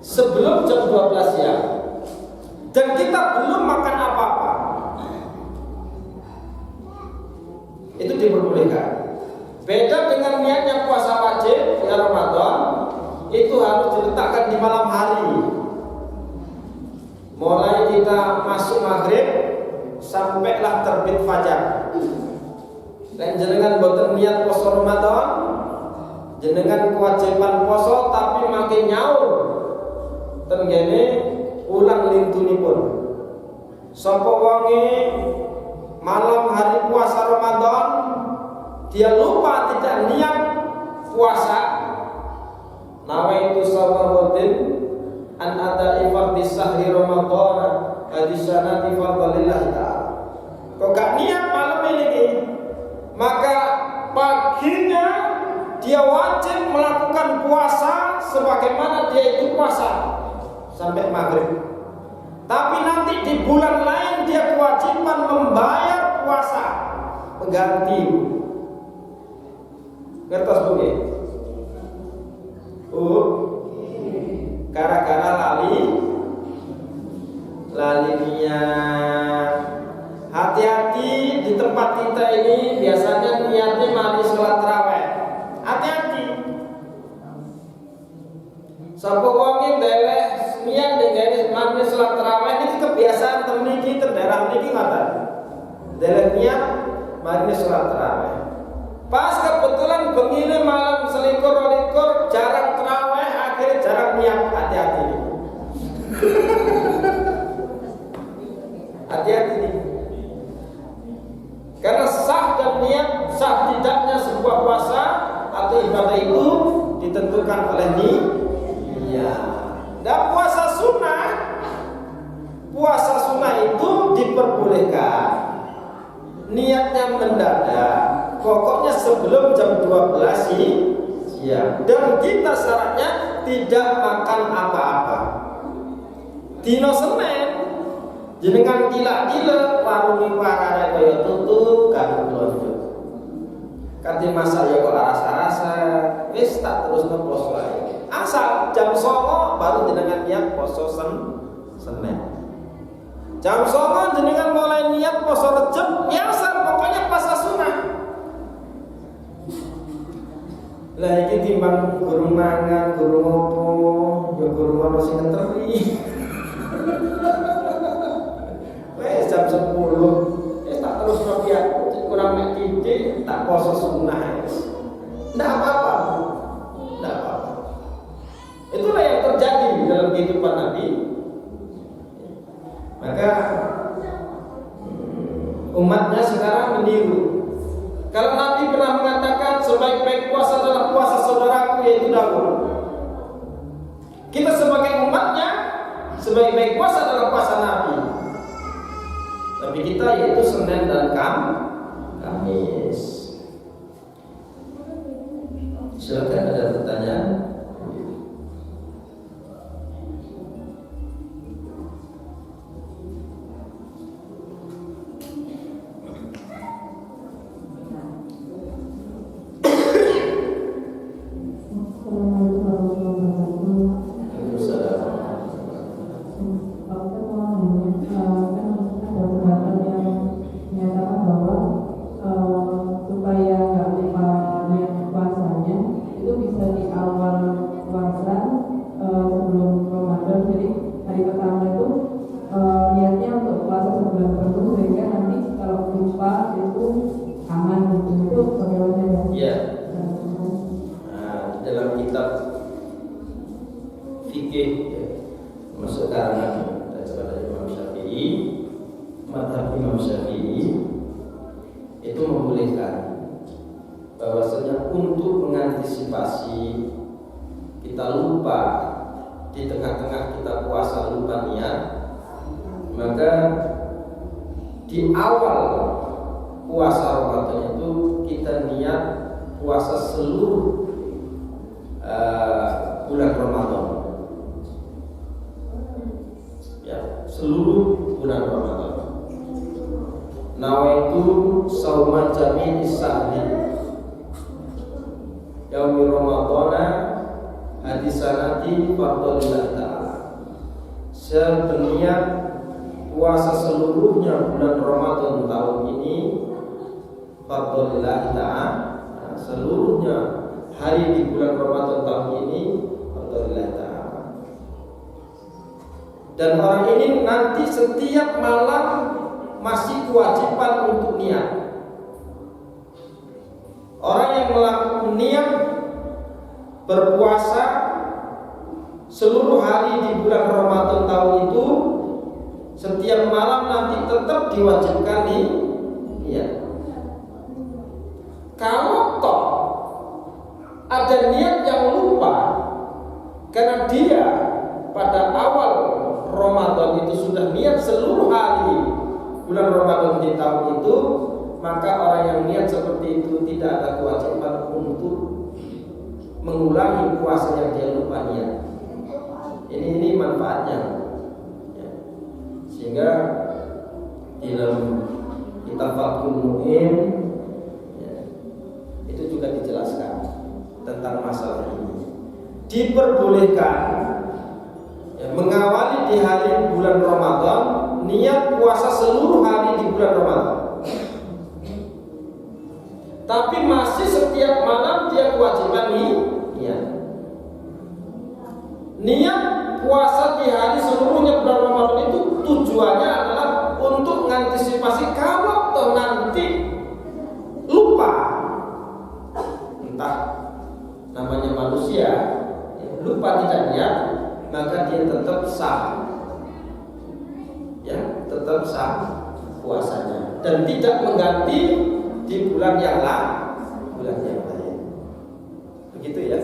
Speaker 2: Sebelum jam 12 siang. Dan kita belum makan apa-apa. Itu diperbolehkan. Beda dengan niatnya puasa wajib ya Ramadan, itu harus diletakkan di malam hari. Mulai kita masuk maghrib sampailah terbit fajar. Dan jenengan boten niat poso Ramadan, jenengan kewajiban poso tapi makin nyaur. Tenggene ulang lintunipun. Sapa wonge malam hari puasa Ramadan dia lupa tidak niat puasa, nawaitu sawamuddin an ada ifardhi sahri Ramadan hadisanati fadlillah ta'ala. Kok gak niat malam ini, maka paginya dia wajib melakukan puasa sebagaimana dia itu puasa sampai maghrib. Tapi nanti di bulan lain dia kewajiban membayar puasa pengganti. Ngertos Bu? Gara-gara lali niat. Hati-hati di tempat kita ini biasanya niatnya mari sholat tarawih. Hati-hati. Sapa wong ndelek niat dengan mari sholat tarawih ini kebiasaan temen iki daerah niki ngoten. Ndelek niat mari sholat tarawih. Pas kebetulan begini malam selikur-likur jarang tarawih, akhirnya jarang niat. Hati-hati. Hati-hati nih. Karena sah dan niat, sah tidaknya sebuah puasa atau ibadah itu ditentukan oleh niat. Dan puasa sunnah itu diperbolehkan. Niatnya mendadak. Pokoknya sebelum jam 12 siang. Dan kita syaratnya tidak makan apa-apa. Dino Senin jenengan gila-gila warung parane kaya tutup kan blonjo. Kanthi masak ya kok rasa-rasa wis tak terusno poso ae. Asal jam 09.00 baru jenengan niat poso Senin. Jam 09.00 jenengan mulai niat poso Rejab, biasa pokoknya puasa sunnah. Lah iki timbang guru mangan, guru ngopo, ya guru ngono sing ngeteri. Wes jam 10, tak terus ya kurang mek titik, tak poso sunnah. Ndak apa-apa. Ndak apa-apa. Itulah yang terjadi dalam kehidupan Nabi. Maka umatnya sekarang meniru. Kalau Nabi pernah mengatakan sebaik-baik puasa adalah puasa saudaraku yaitu Daud. Kita sebagai umatnya sebaik-baik puasa adalah puasa Nabi. Tapi kita yaitu Senin dan Kamis. Silakan ada pertanyaan. Seluruh bulan Ramadan. sahri yaumi ramadhana hadisanati fardhillah ta'ala. Berniat puasa seluruhnya bulan Ramadan tahun ini fardhillah ta'ala, seluruhnya hari di bulan Ramadan tahun ini fardhillah ta'ala. Dan orang ini nanti setiap malam masih kewajiban untuk niat. Orang yang melakukan niat berpuasa seluruh hari di bulan Ramadan tahun itu, setiap malam nanti tetap diwajibkan niat. Kalau toh ada niat yang lupa karena dia pada awal Ramadan itu sudah niat seluruh hari bulan Ramadan di tahun itu, maka orang yang niat seperti itu tidak ada kewajiban untuk mengulangi puasa yang dia lupa niat. Ini manfaatnya, ya. Sehingga dalam kitab Fathul Mu'in, ya, itu juga dijelaskan tentang masalah ini. Diperbolehkan, ya, mengawali di hari bulan Ramadan, niat puasa seluruh hari di bulan Ramadan. Tapi masih setiap malam dia kewajiban niat. Niat puasa di hari seluruhnya bulan Ramadan itu tujuannya adalah untuk mengantisipasi kalau toh nanti lupa, entah namanya manusia, lupa tidak niat, maka dia tetap sah, ya, tetap sah puasanya dan tidak mengganti di bulan yang lain. Begitu ya.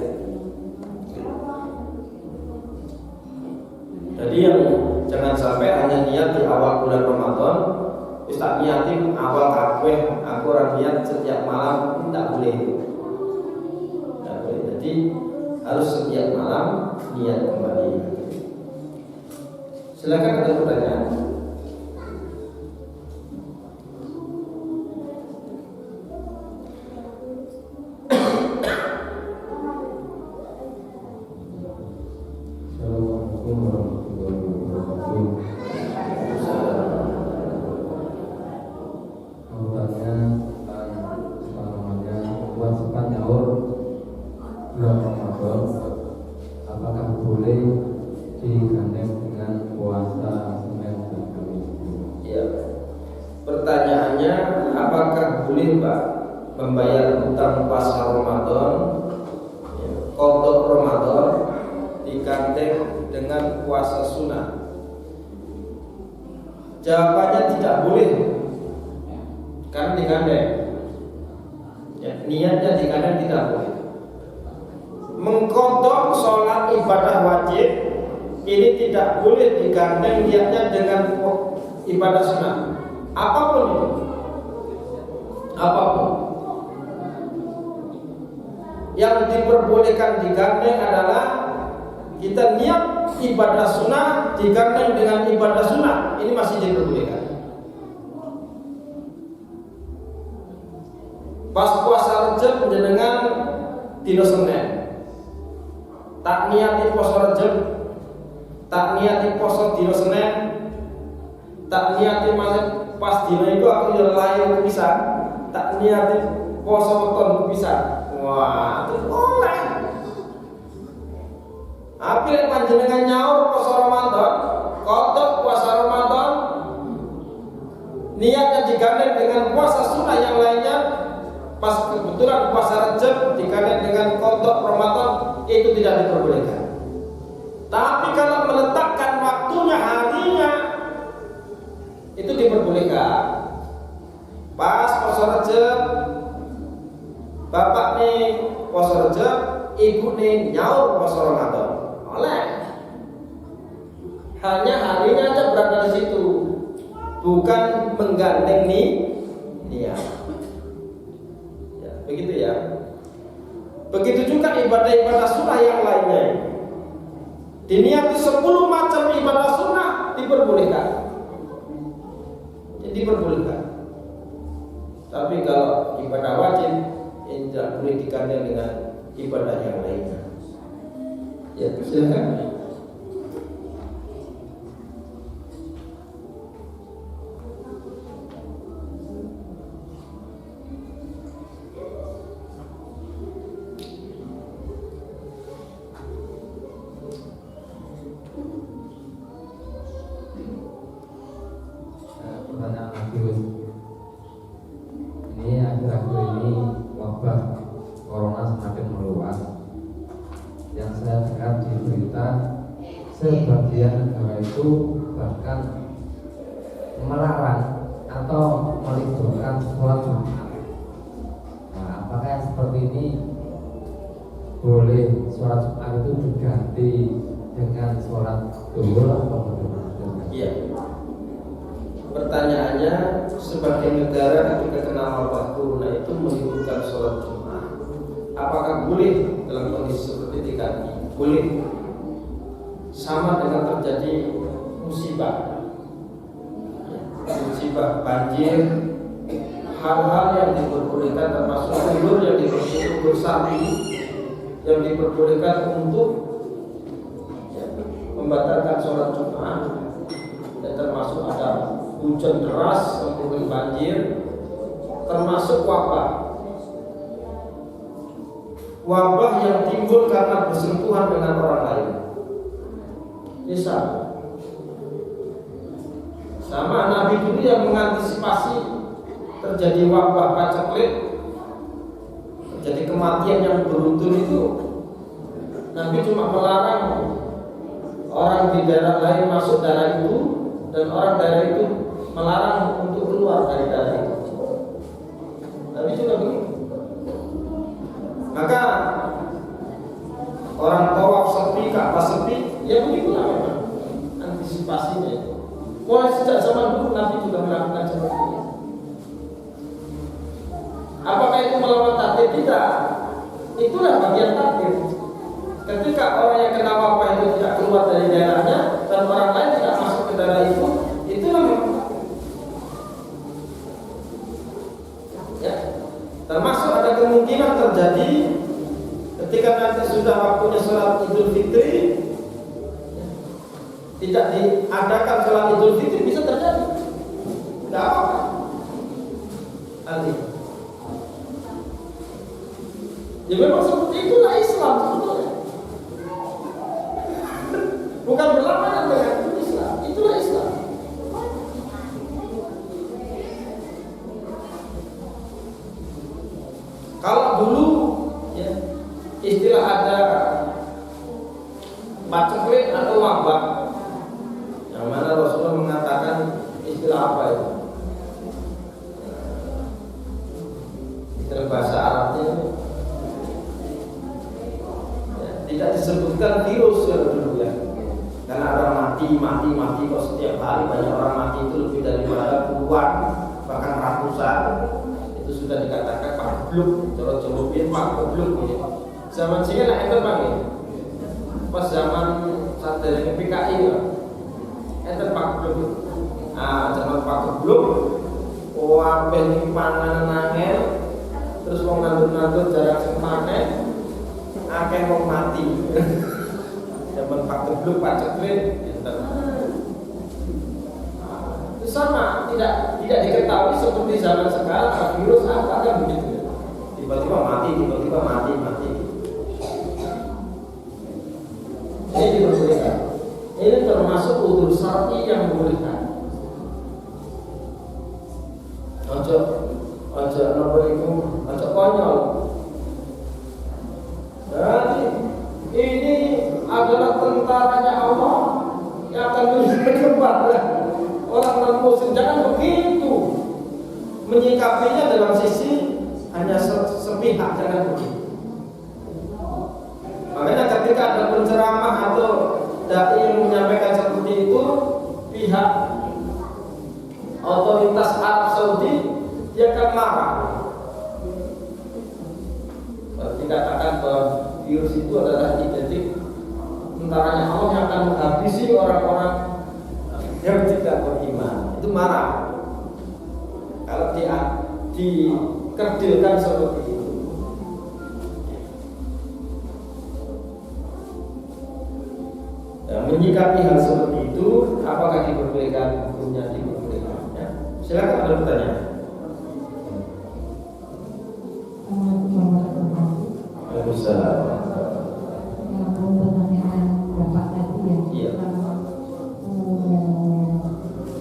Speaker 2: Jadi yang jangan sampai hanya niat di awal bulan Ramadan, tak niatin awal kabeh, aku orang niat setiap malam, tidak boleh. Tidak boleh. Jadi harus setiap malam niat kembali. Silakan ada pertanyaan. Pertanyaannya, apakah boleh Pak membayar hutang puasa Ramadan, qadha Ramadan digandeng dengan puasa sunnah? Jawabannya tidak boleh, kan digandeng, ya, niatnya digandeng tidak boleh. Mengqadha sholat ibadah wajib ini tidak boleh digandeng niatnya dengan ibadah sunnah. Apapun itu, apapun yang diperbolehkan digandeng adalah kita niat ibadah sunnah digandeng dengan ibadah sunnah, ini masih diperbolehkan. Pas puasa Rejab dengan dino Senin, tak niati puasa Rejab, tak niati puasa dino Senin, tak niati masih pas dino itu aku lahir kepisan, tak niati puasa weton kepisan. Wah, itu boleh. Tapi lek panjenengan nyaur puasa Ramadan, kotok puasa Ramadan, niatnya digandeng dengan puasa sunnah yang lainnya, pas kebetulan puasa Rejab digandeng dengan kotok Ramadan, itu tidak diperbolehkan. Tapi kalau meletakkan waktunya, harinya, itu diperbolehkan. Pas puasa Rejab, bapak nih puasa Rejab, ibu nih nyaur puasa Ramadan, oleh. Hanya harinya aja berada di situ, bukan menggandeng niat. Ya, begitu ya. Begitu juga ibadah-ibadah sunnah yang lainnya. Diniati 10 macam ibadah sunnah diperbolehkan. Diperbolehkan. Tapi kalau ibadah wajib yang tidak boleh digandeng dengan ibadah yang lainnya. Ya, silakan.
Speaker 3: Ini akhir-akhir ini wabah corona semakin meluas. Yang saya dengar di berita, sebagian negara itu bahkan melarang atau meliburkan sholat Jumat. Nah, apakah yang seperti ini boleh sholat Jumat itu diganti dengan sholat zuhur atau bagaimana?
Speaker 2: Iya. Pertanyaannya, sebagai negara ketika kena wabah corona itu meliburkan sholat Jumat, apakah boleh dalam kondisi seperti ini? Boleh. Sama dengan terjadi musibah banjir, hal-hal yang diperbolehkan termasuk libur yang diperbolehkan bersama, yang diperbolehkan untuk membatalkan sholat Jumat, dan termasuk ada hujan deras, kemudian banjir, termasuk wabah yang timbul karena bersentuhan dengan orang lain. Ini sama Nabi dulu yang mengantisipasi terjadi wabah paceklik, terjadi kematian yang beruntun itu, Nabi cuma melarang orang di daerah lain masuk daerah itu, dan orang daerah itu melarang untuk keluar dari daerah itu. Nabi juga begitu. Maka orang tawaf sepi, Ka'bah sepi, ya begitulah memang antisipasinya itu. Mulai sejak zaman dulu Nabi juga melakukan seperti itu. Apakah itu melawan takdir? Tidak. Itulah bagian takdir. Ketika orang yang kena wabah itu tidak keluar dari daerahnya dan orang lain tidak masuk ke daerah itu, itulah memang. Ya. Termasuk ada kemungkinan terjadi ketika nanti sudah waktunya sholat Idul Fitri, tidak diadakan sholat Idul Fitri, bisa terjadi. Tidak apa-apa. Nanti. Ya memang seperti itulah Islam sebetulnya. Bukan berlawanan dengan Islam. Itulah Islam. Kalau dulu ya, istilah ada paceklik atau wabah, yang mana Rasulullah mengatakan istilah apa itu? Istilah bahasa Arabnya ya, tidak disebutkan virus ya dulu ya, karena ada mati kok setiap hari banyak orang mati itu lebih dari 50 bahkan ratusan. Itu sudah dikatakan Pak Bluk, coro-corobin Pak Bluk ini. Zaman sini lah enter Bang ini. Pas zaman saat dari PKI ya, enter Pak Bluk. Zaman Pak Bluk, wabah ini panen nangel, terus mau ngandut jarang sempanen, akeh mau mati. Zaman Pak Bluk, Pak Ceklik, enter. Sama, tidak diketahui seperti zaman sekarang virus apa kan begitu. Tiba-tiba mati. Ini diperbolehkan. Ini termasuk udzur syar'i yang dibolehkan. Ojo konyol. Jadi ini adalah tentaranya Allah yang akan berkembang. Orang non-muslim jangan begitu menyikapinya dalam sisi hanya sepihak, jangan begitu. Makanya ketika ada penceramah atau dai yang menyampaikan seperti itu, pihak otoritas Arab Saudi dia akan marah. Dikatakan bahwa virus itu adalah identik tentaranya Allah yang akan menghabisi orang-orang yang tidak beriman. Itu marah. Kalau kerdilkan seperti itu. Menyikapi hal seperti itu, apakah diperbolehkan? Hukumnya diperbolehkan. Ya. Silakan ada pertanyaan. Waalaikumsalam.
Speaker 4: Pertanyaan Bapak tadi ya.
Speaker 2: Iya.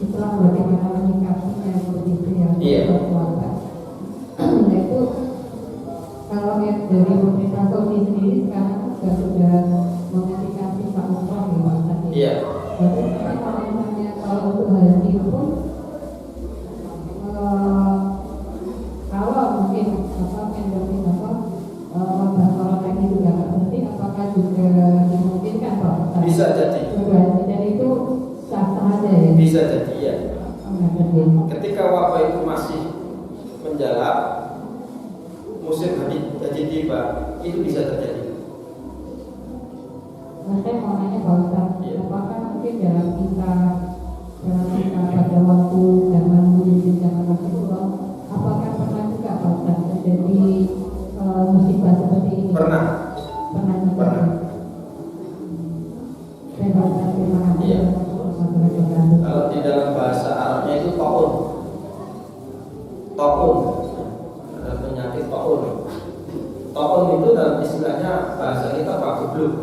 Speaker 4: Islam bagaimana menyikapinya begitu ya.
Speaker 2: Iya.
Speaker 4: Nah itu kalau yang dari pemerintah Saudi sendiri sekarang sudah menghentikan visa umroh ya Pak tadi.
Speaker 2: Iya.
Speaker 4: Jadi kalau misalnya kalau untuk haji pun kalau mungkin endorfin wabah corona ini juga nggak berhenti, apakah juga dimungkinkan Pak?
Speaker 2: Bisa jadi.
Speaker 4: Jadi itu sah-sah aja ya.
Speaker 2: Bisa jadi ya.
Speaker 4: Ketika
Speaker 2: Ketika wabah itu masih menjalar, musim haji tiba, itu bisa terjadi.
Speaker 4: saya mau nanya Pak Ustaz,
Speaker 2: Iya.
Speaker 4: apakah mungkin dalam kita pada waktu zaman dulu zaman Rasulullah, apakah pernah juga Pak Ustaz terjadi musibah seperti ini?
Speaker 2: Pernah.
Speaker 4: Pernah juga.
Speaker 2: Pernah.
Speaker 4: Saya Pak Ustaz terima kasih.
Speaker 2: Iya. Kalau di dalam bahasa Arabnya itu taun. Taun. Ada penyakit taun. Taun itu dalam istilahnya bahasa kita pagebluk.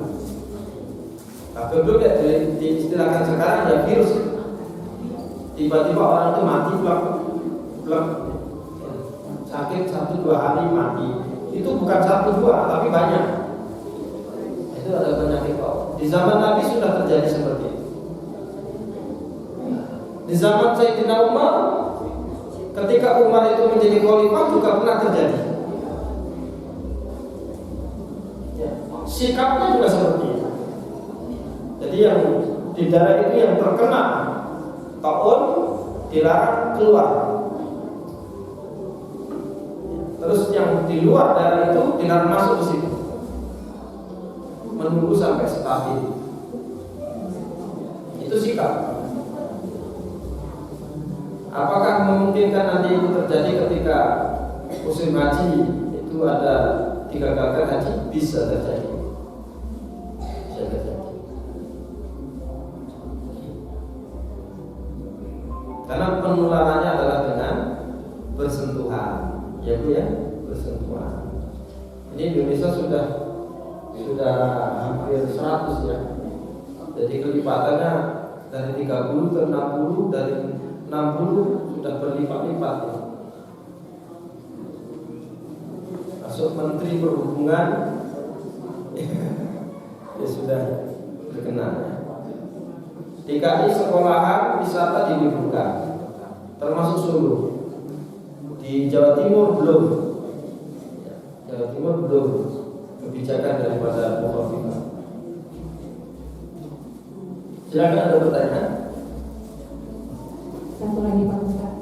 Speaker 2: Pagebluk ya diistilahkan sekarang ya virus. Tiba-tiba orang itu mati plek sakit 1-2 hari mati. Itu bukan 1-2 tapi banyak. Itu ada penyakit taun. Di zaman Nabi sudah terjadi seperti itu. Di zaman Sayyidina Umar, ketika Umar itu menjadi khalifah juga pernah terjadi. Ya, sikapnya juga seperti itu. Jadi yang di daerah itu yang terkena taun dilarang keluar. Terus yang di luar daerah itu dilarang masuk ke situ. Menunggu sampai stabil. Itu sikap. Apakah memungkinkan nanti itu terjadi ketika musim haji itu ada digagalkan haji? Bisa terjadi. Bisa terjadi. Karena penularannya adalah dengan bersentuhan, ya Bu ya, bersentuhan. Ini Indonesia sudah hampir 100 ya. Jadi kelipatannya dari 30 ke 60, dari 60 sudah berlipat-lipat ya. Masuk Menteri Perhubungan ya sudah berkenan ya. DKI sekolahan wisata diliburkan, termasuk Solo. Di Jawa Timur belum. Jawa Timur belum kebijakan daripada Bukhari. Silakan ada pertanyaan.
Speaker 4: Satu lagi Pak Ustaz,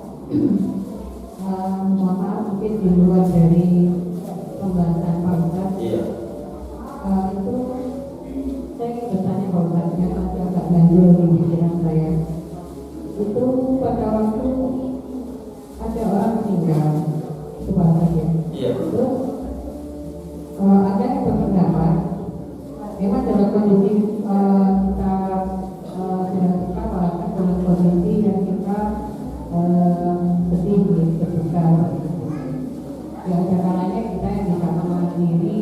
Speaker 4: mohon maaf mungkin di luar dari pembahasan Pak Ustaz.
Speaker 2: Iya.
Speaker 4: Itu saya ingin bertanya Pak Ustaz, yang agak ganjil di pikiran saya. Itu pada waktu ada orang meninggal, itu Pak Ustaz ya.
Speaker 2: Iya.
Speaker 4: Terus ada yang berpendapat, memang dalam kondisi kita melakukan dalam kondisi yang kita sedih, berduka. Ya ada kalanya kita yang bisa menahan diri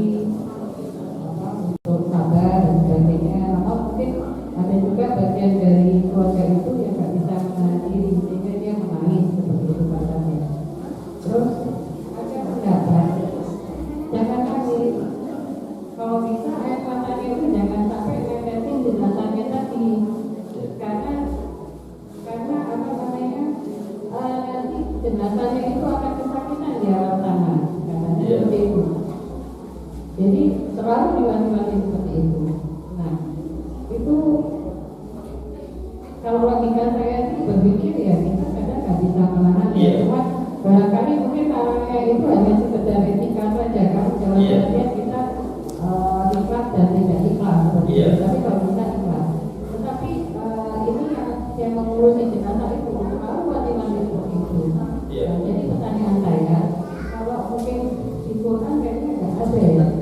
Speaker 4: untuk sabar dan sebagainya. Atau mungkin ada juga bagian dari keluarga itu yang nggak bisa menahan diri sehingga dia menangis seperti itu katanya. Terus ada pendapat, jangan nangis. Kalau bisa air matanya itu jangan sampai netesin jenazahnya tadi. Karena apa namanya nanti jenazahnya itu akan kesakitan di alam sana katanya seperti itu. Jadi selalu diwanti-wanti seperti itu. Nah itu kalau logika saya sih berpikir ya kita kadang nggak bisa menahan ya. Cuma barangkali mungkin orangnya itu hanya sekedar etika saja kan dalam artian kita ikhlas dan tidak ikhlas. Tapi kalau bisa ikhlas. Tetapi ini yang mengurusi jenazah itu selalu wanti-wanti seperti itu. Jadi pertanyaan saya, kalau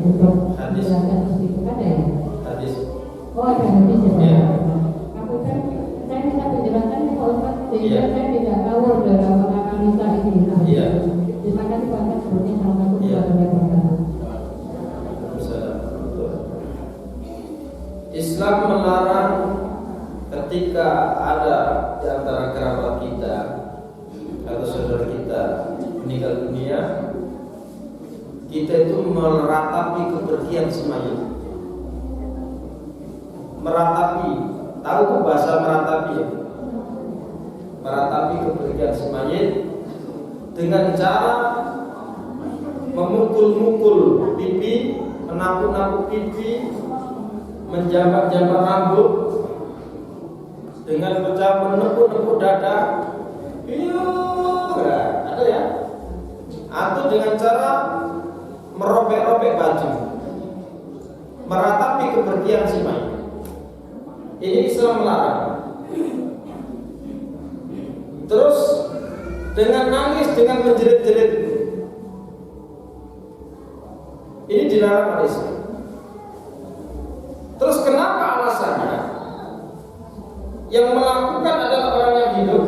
Speaker 4: untuk
Speaker 2: Hadis.
Speaker 4: menjelaskan seperti itu ada ya?
Speaker 2: Hadis.
Speaker 4: Oh ada hadis ya?
Speaker 2: Iya.
Speaker 4: Aku kan saya minta penjelasan nih Pak Ustaz sehingga
Speaker 2: Iya.
Speaker 4: saya tidak tahu dalam menganalisa ini.
Speaker 2: Iya.
Speaker 4: Terima kasih Pak Ustaz sebelumnya. Assalamualaikum
Speaker 2: Iya.
Speaker 4: warahmatullahi wabarakatuh.
Speaker 2: Islam melarang ketika ada di antara kerabat kita atau saudara kita meninggal dunia, kita itu meratapi kepergian si mayit. Meratapi, tahu bahasa meratapi ya? Meratapi kepergian si mayit dengan cara memukul-mukul pipi, menapuk-napuk pipi, menjambak-jambak rambut, dengan berjam menepuk-nepuk dada, ada ya? Atau dengan cara merobek-robek baju, meratapi kepergian si mayit. Ini Islam melarang. Terus dengan nangis, dengan menjerit-jerit, ini dilarang oleh Islam. Terus kenapa alasannya? Yang melakukan adalah orang yang hidup,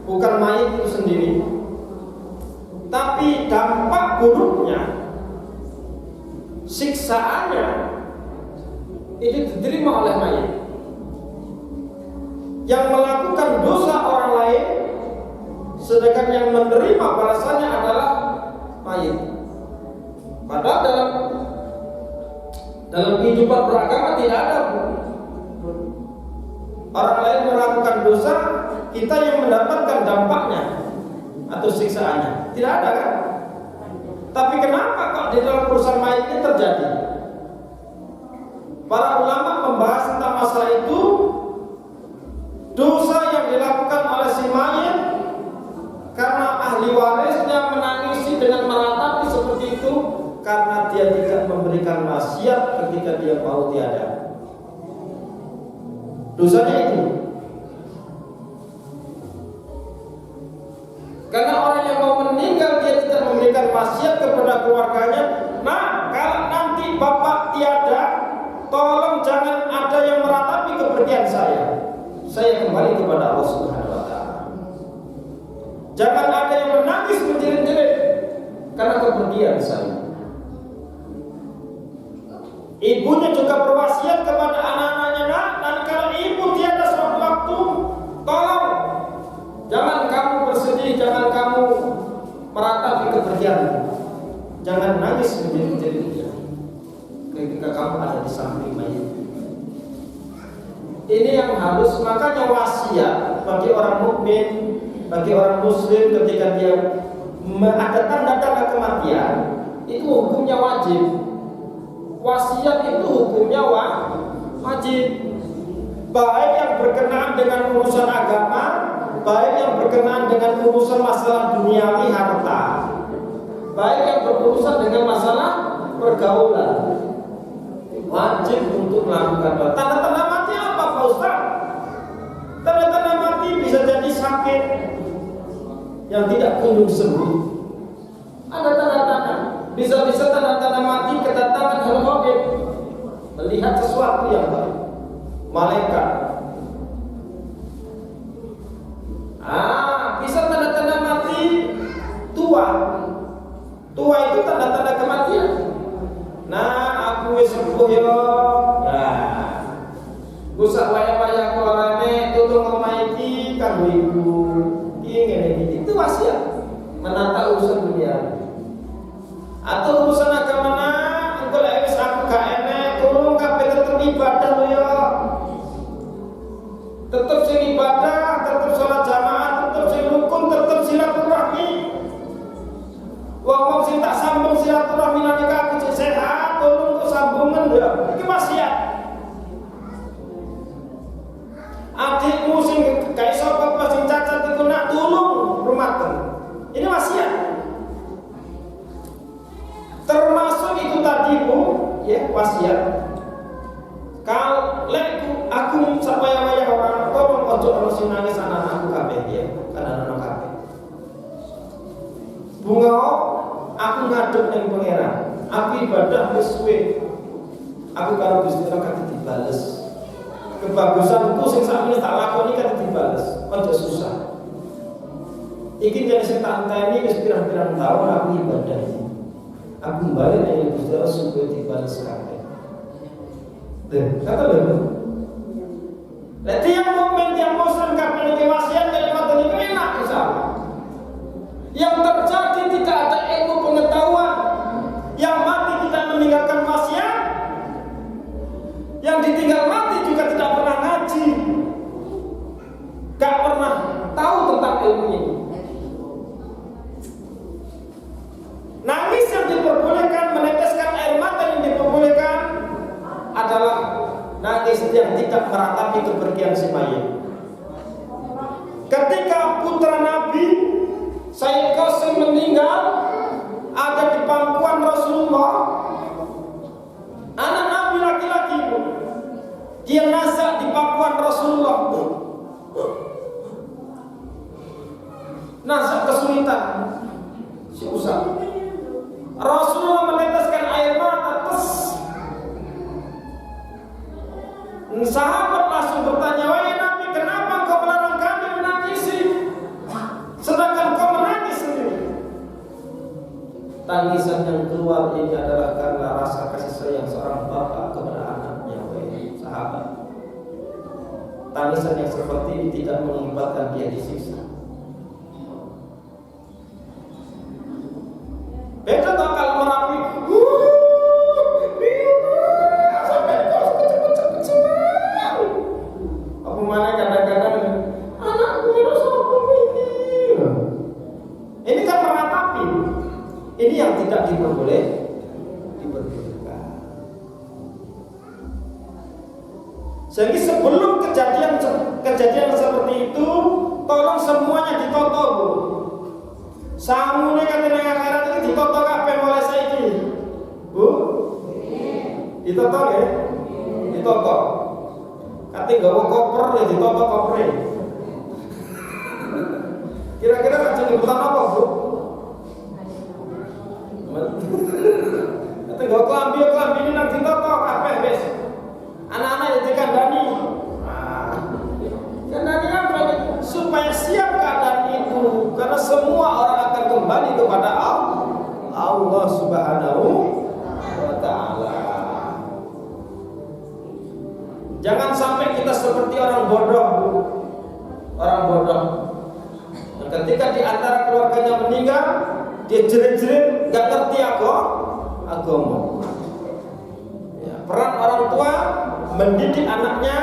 Speaker 2: bukan mayit itu sendiri. Tapi dampak buruknya, siksaannya itu diterima oleh mayit. Yang melakukan dosa orang lain, sedangkan yang menerima balasannya adalah mayit. Padahal dalam kehidupan beragama tidak ada orang lain melakukan dosa, kita yang mendapatkan dampaknya atau siksaannya. Tidak ada kan? Tapi kenapa kok di dalam urusan mayit ini terjadi? Para ulama membahas tentang masalah itu. Dosa yang dilakukan oleh si mayit karena ahli warisnya menangisi dengan meratapi seperti itu, karena dia tidak memberikan wasiat ketika dia mau tiada. Dosanya itu. Karena orang yang mau meninggal dia tidak memberikan wasiat kepada keluarganya. Nah, kalau nanti bapak tiada, tolong jangan ada yang meratapi kepergian saya. Saya kembali kepada Allah Subhanahu wa Ta'ala. Jangan ada yang menangis menjerit-jerit karena kepergian saya. Ibunya juga berwasiat kepada anak-anaknya, nak, dan kalau ibu tiada suatu waktu, tolong jangan kamu bersedih, jangan kamu meratapi kepergian, jangan nangis menjerit-jerit ketika kamu ada di samping mayit. Ini yang harus, makanya wasiat bagi orang mukmin, bagi orang muslim ketika dia ada tanda-tanda kematian, itu hukumnya wajib. Wasiat itu hukumnya wajib. Baik yang berkenaan dengan urusan agama, baik yang berkenaan dengan urusan masalah duniawi harta, baik yang berurusan dengan masalah pergaulan, wajib untuk melakukan. Tanda-tanda mati apa Pak Ustaz? Tanda-tanda mati bisa jadi sakit yang tidak kunjung sembuh. Ada tanda-tanda. Bisa-bisa tanda-tanda mati kedatangan al-ghaib, melihat sesuatu yang baik, malaikat. Bisa tanda-tanda mati tua. Tua itu tanda-tanda kematian. Nah, aku wis sepuh yo. Nah, gusak waya-waya keluarane tutung omahe iki kanggo ibu. Iki ngene iki. Itu wasiat menata urusan dunia. Atau urusan agama nak, engko lek wis aku gak enek, tulung kabeh tetep ibadah lho yo. Tetep sing ibadah, tetep salat jamaah, tetep sing rukun, tetep silaturahmi. Wong sing tak sambung silaturahmi nalika aku cek sehat, tulung ku sambungan yo. Iki wasiat. Adikmu sing gak iso apa sing cacat iku nak tulung rumateng. Ini wasiat. Termasuk itu tadi Bu, ya wasiat. Kalau lekku aku sapaya-waya orang tolong ojo ono sing nangis anak-anakku kabeh ya, anak-anak kabeh. Bunga aku ngadep ning pangeran. aku ibadah wis suwe. Aku karo Gusti Allah kan dibales. Kebagusanku sing sakmene tak lakoni kan dibales. Ojo susah. Iki jadi setan tani wis pirang-pirang tahun aku ibadah. Aku balik ning Gusti Allah supaya dibales kabeh. Kata lho. Lah tiang mukmin tiang muslim kabeh iki wasiat kalimat ini enak insyaallah. Yang terjadi tidak ada ilmu pengetahuan, yang mati tidak meninggalkan wasiat, yang ditinggal mati juga tidak pernah ngaji, gak pernah tahu tentang ilmu ini. Nangis yang diperbolehkan, meneteskan air mata yang diperbolehkan adalah nangis yang tidak meratapi kepergian si mayit. Ketika putra Nabi Sayyid Qasim meninggal, ada di pangkuan Rasulullah, anak Nabi laki-laki itu, dia nazak di pangkuan Rasulullah, nazak kesulitan, susah. Rasulullah meneteskan air mata, sahabat langsung bertanya, wahai Nabi, kenapa engkau melarang kami menangisi, sedangkan kau menangis sendiri? Tangisan yang keluar ini adalah karena rasa kasih sayang seorang bapak kepada anaknya, wahai sahabat. Tangisan yang seperti ini tidak mengibatkan dia disiksa. Beda tak kalau merapi, sampai kau kecil-kecil. Apa mana kadang-kadang anakku itu seperti ini. Ini kan meratapi. Ini yang tidak diperbolehkan. Jadi sebelum kejadian seperti itu, tolong semuanya ditoto, Bu. Samune kate nang akhirat iki ditoto kabeh mulai saiki. Bu? Ditoto nggih? Ditoto. Kate gawa koper ya ditoto kopere. Kira-kira ajeng urutan apa, Bu? Kate gawa klambi ini nang ditoto kabeh wis. Anak-anak ya dikandani. Kandani apa? Supaya siap keadaan itu, karena semua orang akan kembali kepada Allah Subhanahu wa Ta'ala. Jangan sampai kita seperti orang bodoh, orang bodoh. Dan ketika di antara keluarganya meninggal, dia jerit-jerit, gak ngerti agama. Ya, peran orang tua mendidik anaknya,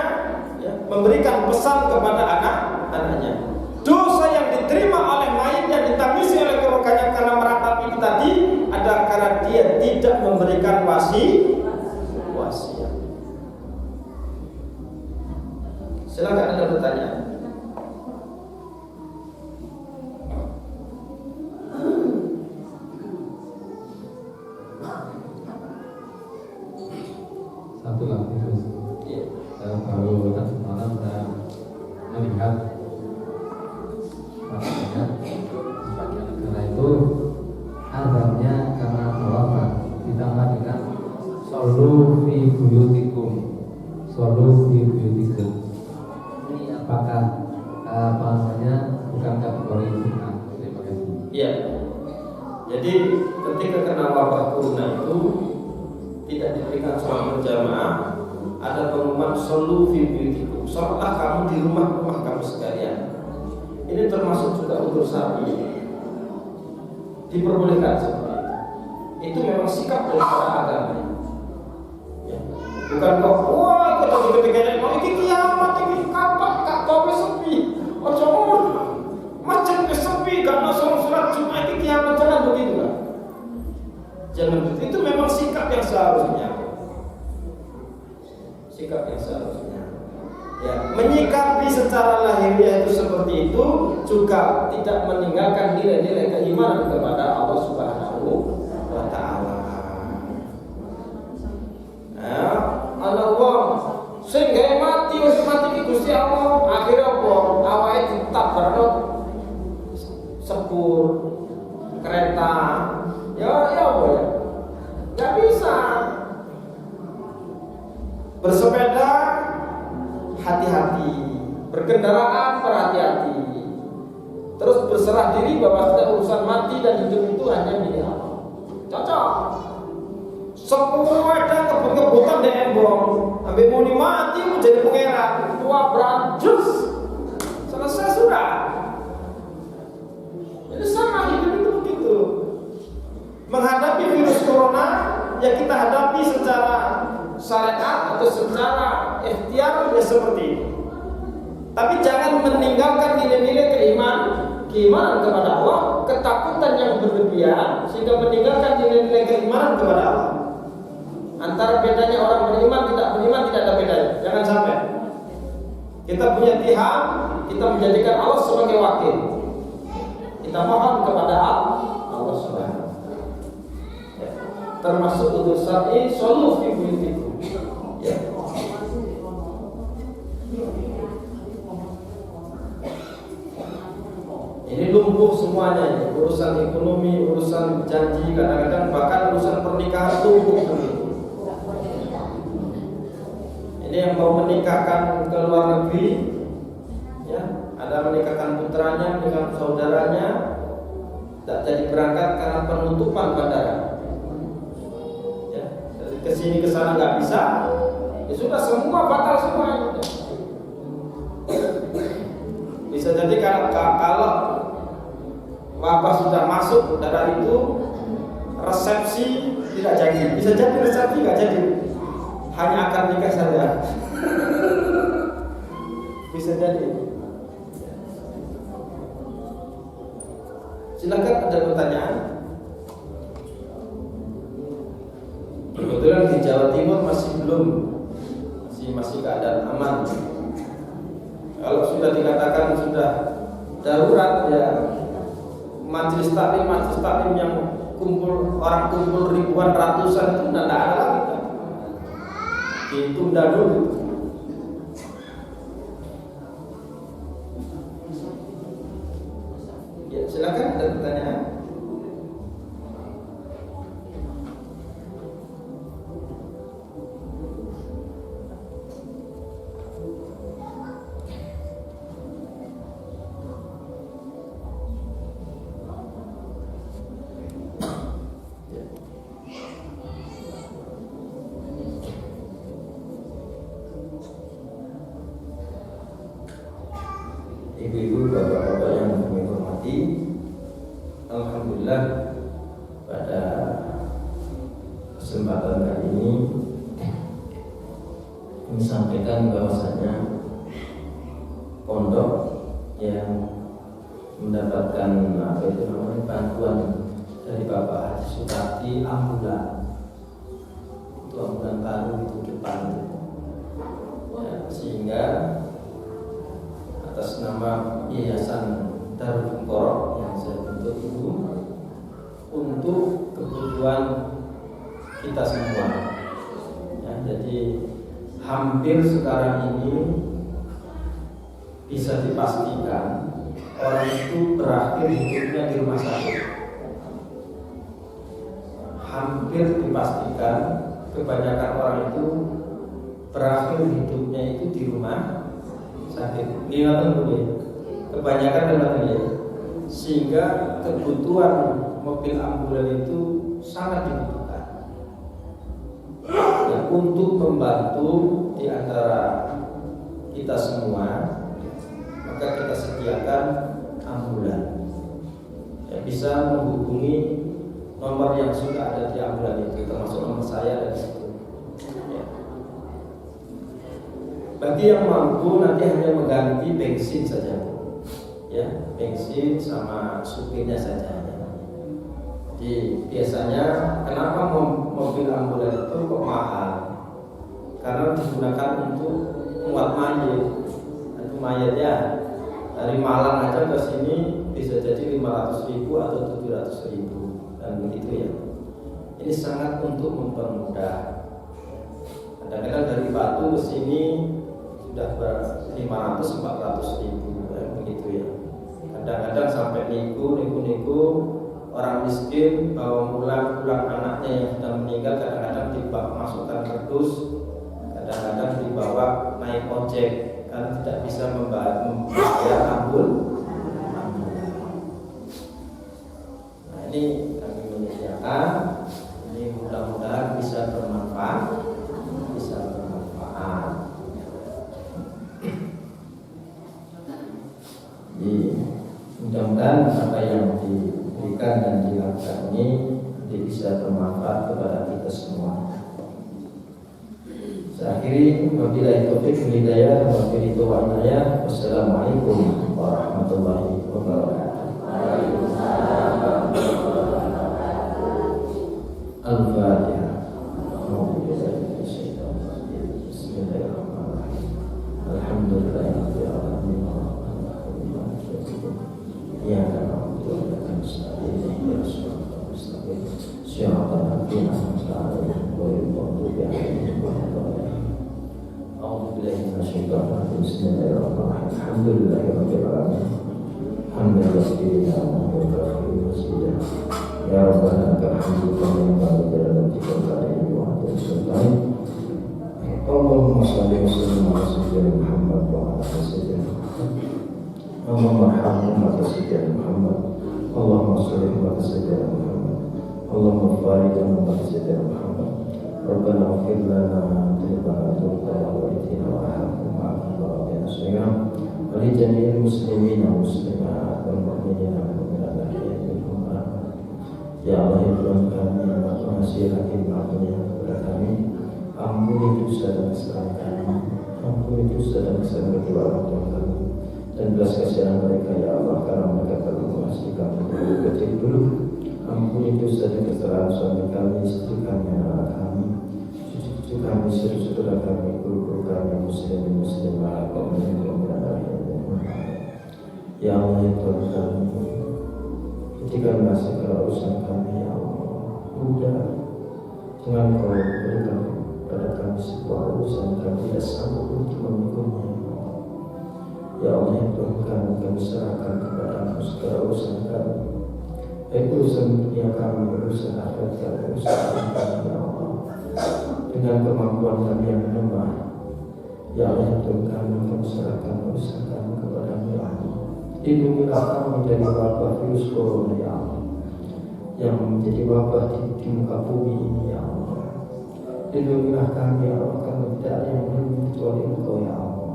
Speaker 2: ya, memberikan pesan kepada anak-anaknya. Dosa yang diterima oleh mayit yang ditangisi oleh keluarganya karena meratapi itu tadi adalah karena dia tidak memberikan wasiat. Silakan Anda bertanya.
Speaker 3: Satu lagi terus. Baru tadi malam saya melihat katanya sebagian negara itu azabnya karena wabah ditambah dengan solu fi buyutikum. Ini apakah bukan kategori sunnah? Terima kasih.
Speaker 2: Iya. Jadi ketika kena wabah corona itu tidak diberikan sholat berjamaah, ada pengumuman solu fi buyutikum. Sholatlah kamu di rumah-rumah kamu sekalian. Ini termasuk juga udur syar'i. Diperbolehkan seperti itu. Itu memang sikap daripada agama. Ya. Bukan kok, wah kita diketik-ketik, mau iki kiamat iki kapak kak kowe sepi. Ojo masjid sepi, gak masuk sholat Jumat iki kiamat, jangan begitu lah. Jangan begitu. Itu memang sikap yang seharusnya. Sikap yang seharusnya. Ya, menyikapi secara lahiriah itu seperti itu juga tidak meninggalkan nilai-nilai keimanan kepada Allah Subhanahu wa Ta'ala. Ya, ana wong sing gawe mati Gusti Allah, akhirnya apa? Awake ditabrakno sepur kereta. Ya apa ya? Bersepeda hati-hati, berkendaraan berhati-hati. Terus berserah diri bahwa setiap urusan mati dan hidup itu hanya milik Allah. Cocok. Semua ada kebun-kebutan di embong, sampai muni mati menjadi pangeran, tua berajus, selesai sudah. Jadi sama hidup itu begitu. Menghadapi virus corona yang kita hadapi secara syariat atau secara ikhtiar ya seperti itu. Tapi jangan meninggalkan nilai-nilai keimanan kepada Allah, ketakutan yang berlebihan sehingga meninggalkan nilai-nilai keimanan kepada Allah. Antara bedanya orang beriman tidak ada bedanya. Jangan sampai kita punya Tuhan, kita menjadikan Allah sebagai wakil. Kita mohon kepada Allah Subhanahu. Ya. Termasuk untuk syar'i solu fi buyutikum. Ya. Ini lumpuh semuanya, ya. Urusan ekonomi, urusan janji, kadang-kadang bahkan urusan pernikahan lumpuh dulu. Ini yang mau menikahkan ke luar negeri, ya, ada menikahkan putranya dengan saudaranya, tidak jadi berangkat karena penutupan bandara. Ya, dari kesini ke sana nggak bisa, ya sudah semua batal semua. Bisa jadi kalau wabah sudah masuk daerah itu, resepsi tidak jadi. Bisa jadi resepsi nggak jadi. Hanya akan nikah saja. Bisa jadi. Silakan ada pertanyaan. Kebetulan di Jawa Timur masih belum, masih keadaan aman. Kalau sudah dikatakan sudah darurat ya, majelis taklim yang orang kumpul ribuan ratusan itu tidak ada lagi. Ditunda dulu. Ya, silakan ada pertanyaan. Ibu-ibu, bapak-bapak yang kami hormati, alhamdulillah pada kesempatan kali ini kami sampaikan bahwasanya pondok yang mendapatkan bantuan dari Bapak Haji Sutarti ambulan, itu ambulan baru itu depan, ya, sehingga atas nama Yayasan Darul Fuqara yang saya bentuk itu untuk kebutuhan kita semua. Ya, jadi hampir sekarang ini bisa dipastikan orang itu berakhir hidupnya di rumah sakit. Hampir dipastikan kebanyakan orang itu berakhir hidupnya itu di rumah sakit. Gimana dulu? Kebanyakan memang ya. Sehingga kebutuhan mobil ambulan itu sangat dibutuhkan. Ya, untuk membantu di antara kita semua, maka kita sediakan ambulan. Ya, bisa menghubungi nomor yang sudah ada di ambulan itu, termasuk nomor saya dan situ. Bagi yang mampu nanti hanya mengganti bensin saja, ya, bensin sama supirnya saja. Jadi biasanya kenapa mobil ambulan itu kok mahal? Karena digunakan untuk muat mayat. Itu mayatnya dari Malang aja ke sini bisa jadi 500.000 atau 700.000 dan begitu ya. Ini sangat untuk mempermudah. Kadang-kadang dari Batu ke sini sudah 500-400.000 begitu ya. Kadang-kadang sampai niku orang miskin bawa pulang anaknya yang sudah meninggal, kadang-kadang dimasukkan kardus, kadang-kadang dibawa naik ojek karena tidak bisa membayar ambulan. Nah ini kami menyediakan, ini mudah-mudahan bisa bermanfaat. Mudah-mudahan apa yang diberikan dan dilakukan ini bisa bermanfaat kepada kita semua. Saya akhiri, wabillahi taufiq wal hidayah, wabillahi taufiq. Wassalamualaikum warahmatullahi wabarakatuh. Al-Fatihah. Bismillahirrahmanirrahim. Alhamdulillahirabbil alamin. Ya na'budu wa nasta'in ihdinas siratal mustaqim siratal ladzina an'amta 'alaihim ghairil maghdubi 'alaihim waladdallin. A'udzu billahi minasyaitonir rajim. Bismillahirrahmanirrahim. Alhamdulillahirabbil alamin. Hamdan lillahi wa bihamdihi. Ya Rabbana lakal hamdu kama yanbaghi li jalali wajhika wa li sultani. Allahumma shalli wa sallim ala sayyidina Muhammad wa ala ali sayyidina Muhammad. Allahumma arhamna wa sayyidina Muhammad. Allahumma shalli wa sayyidina Muhammad. Allahumma barik wa sayyidina Muhammad. Rabbana ighfir lana dhunubana wa walidina wa arhamhum wa rabbina sayyidina wa li jami'il muslimina wa muslimat wal mu'minina wal mu'minat minhum. Ya Allah ya Tuhan kami, yang Maha Hakim kepada kami, ampuni dosa dan kesalahan kami, ampuni dosa dan kesalahan kedua orang tua kami, dan belas kasihan mereka ya Allah, karena mereka telah mengasihi kami dari kecil dulu. Ampuni dosa dan kesalahan suami kami, istri kami, anak kami, cucu-cucu kami, saudara kami, guru-guru kami, muslimin muslimah, mukminin mukminat. Ya Allah ya Tuhan kami, ketika masuk ke urusan kami ya Allah, mudah jangan Kau berikan pada kami sebuah urusan kami tidak sanggup untuk memikulnya. Ya Allah ya Tuhan kami serahkan kepadamu segala urusan kami, baik urusan dunia kami, urusan akhirat kami, urusan kami ya Allah. Dengan kemampuan kami yang lemah, ya Allah ya Tuhan kami serahkan urusan kami kepadamu ya Allah. Lindungilah kami dari wabah virus corona ya Allah, yang menjadi wabah di muka bumi ini ya Allah. Lindungilah kami ya Allah, karena tidak ada yang melindungi kecuali Engkau ya Allah.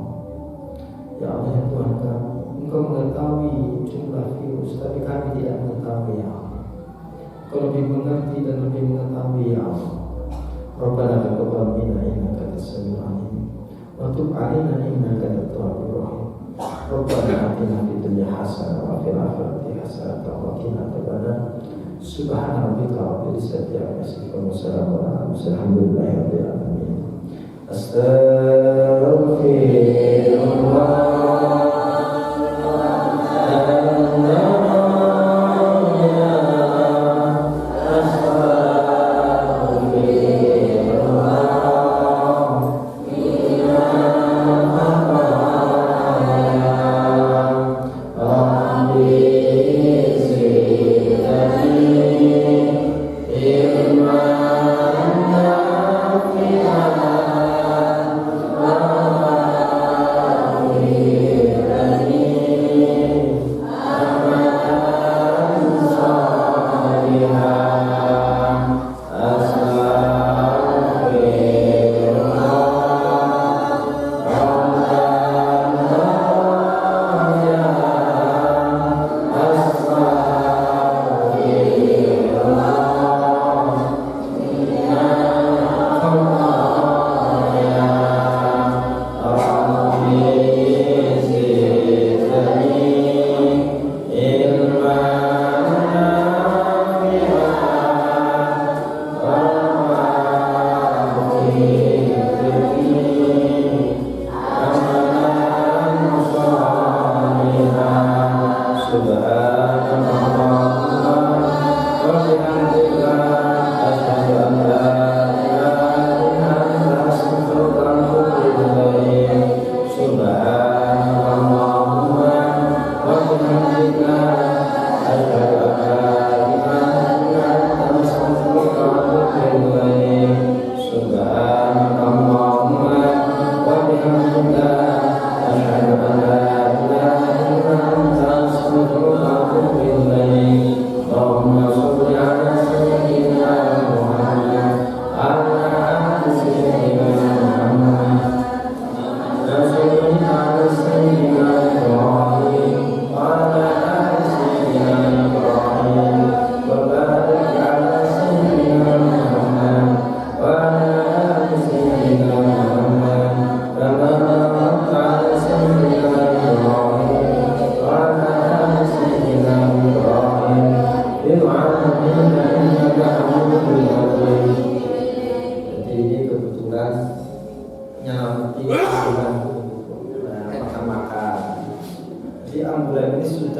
Speaker 2: Ya Allah ya Tuhan kami, Engkau mengetahui jumlah virus, tapi kami tidak mengetahui ya Allah. Kau lebih mengerti dan lebih mengetahui ya Allah. Rabbana taqabbal minna innaka antas samiul alim wa tub 'alaina innaka antat tawwabur rahim. Rabbana atina fid dunya hasanah wa fil akhirati hasanah wa qina adzabannar. Subhana rabbika rabbil izzati amma yasifun wa salamun alal mursalin walhamdulillahi rabbil alamin. Astaghfirullah.
Speaker 1: Amin.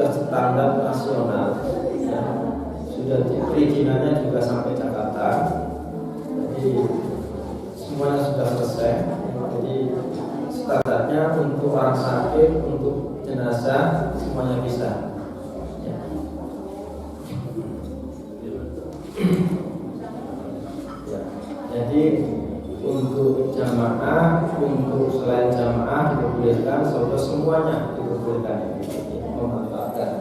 Speaker 2: sudah standar nasional, ya. Sudah perizinannya juga sampai Jakarta, jadi semuanya sudah selesai. Jadi standarnya untuk orang sakit, untuk jenazah semuanya bisa. Ya. Ya. Jadi untuk jamaah, untuk selain jamaah diperbolehkan, saudara semuanya diperbolehkan memanfaatkan.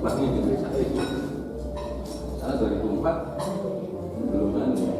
Speaker 5: pasti di desa itu. Karena 2004 belum ada.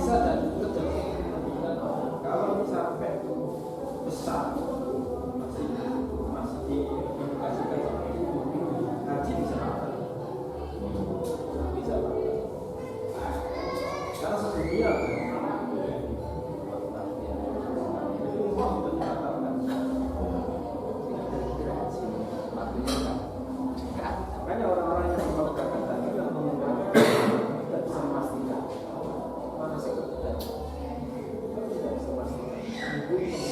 Speaker 2: bisa dan kecil. Kalau sampai besar masih diedukasikan haji bisa apa? Bisa apa? Karena sedunia itu umum untuk mengatakan. Makanya orang-orang yang melakukan tadi tidak bisa memastikan mana sih tidak bisa memastikan.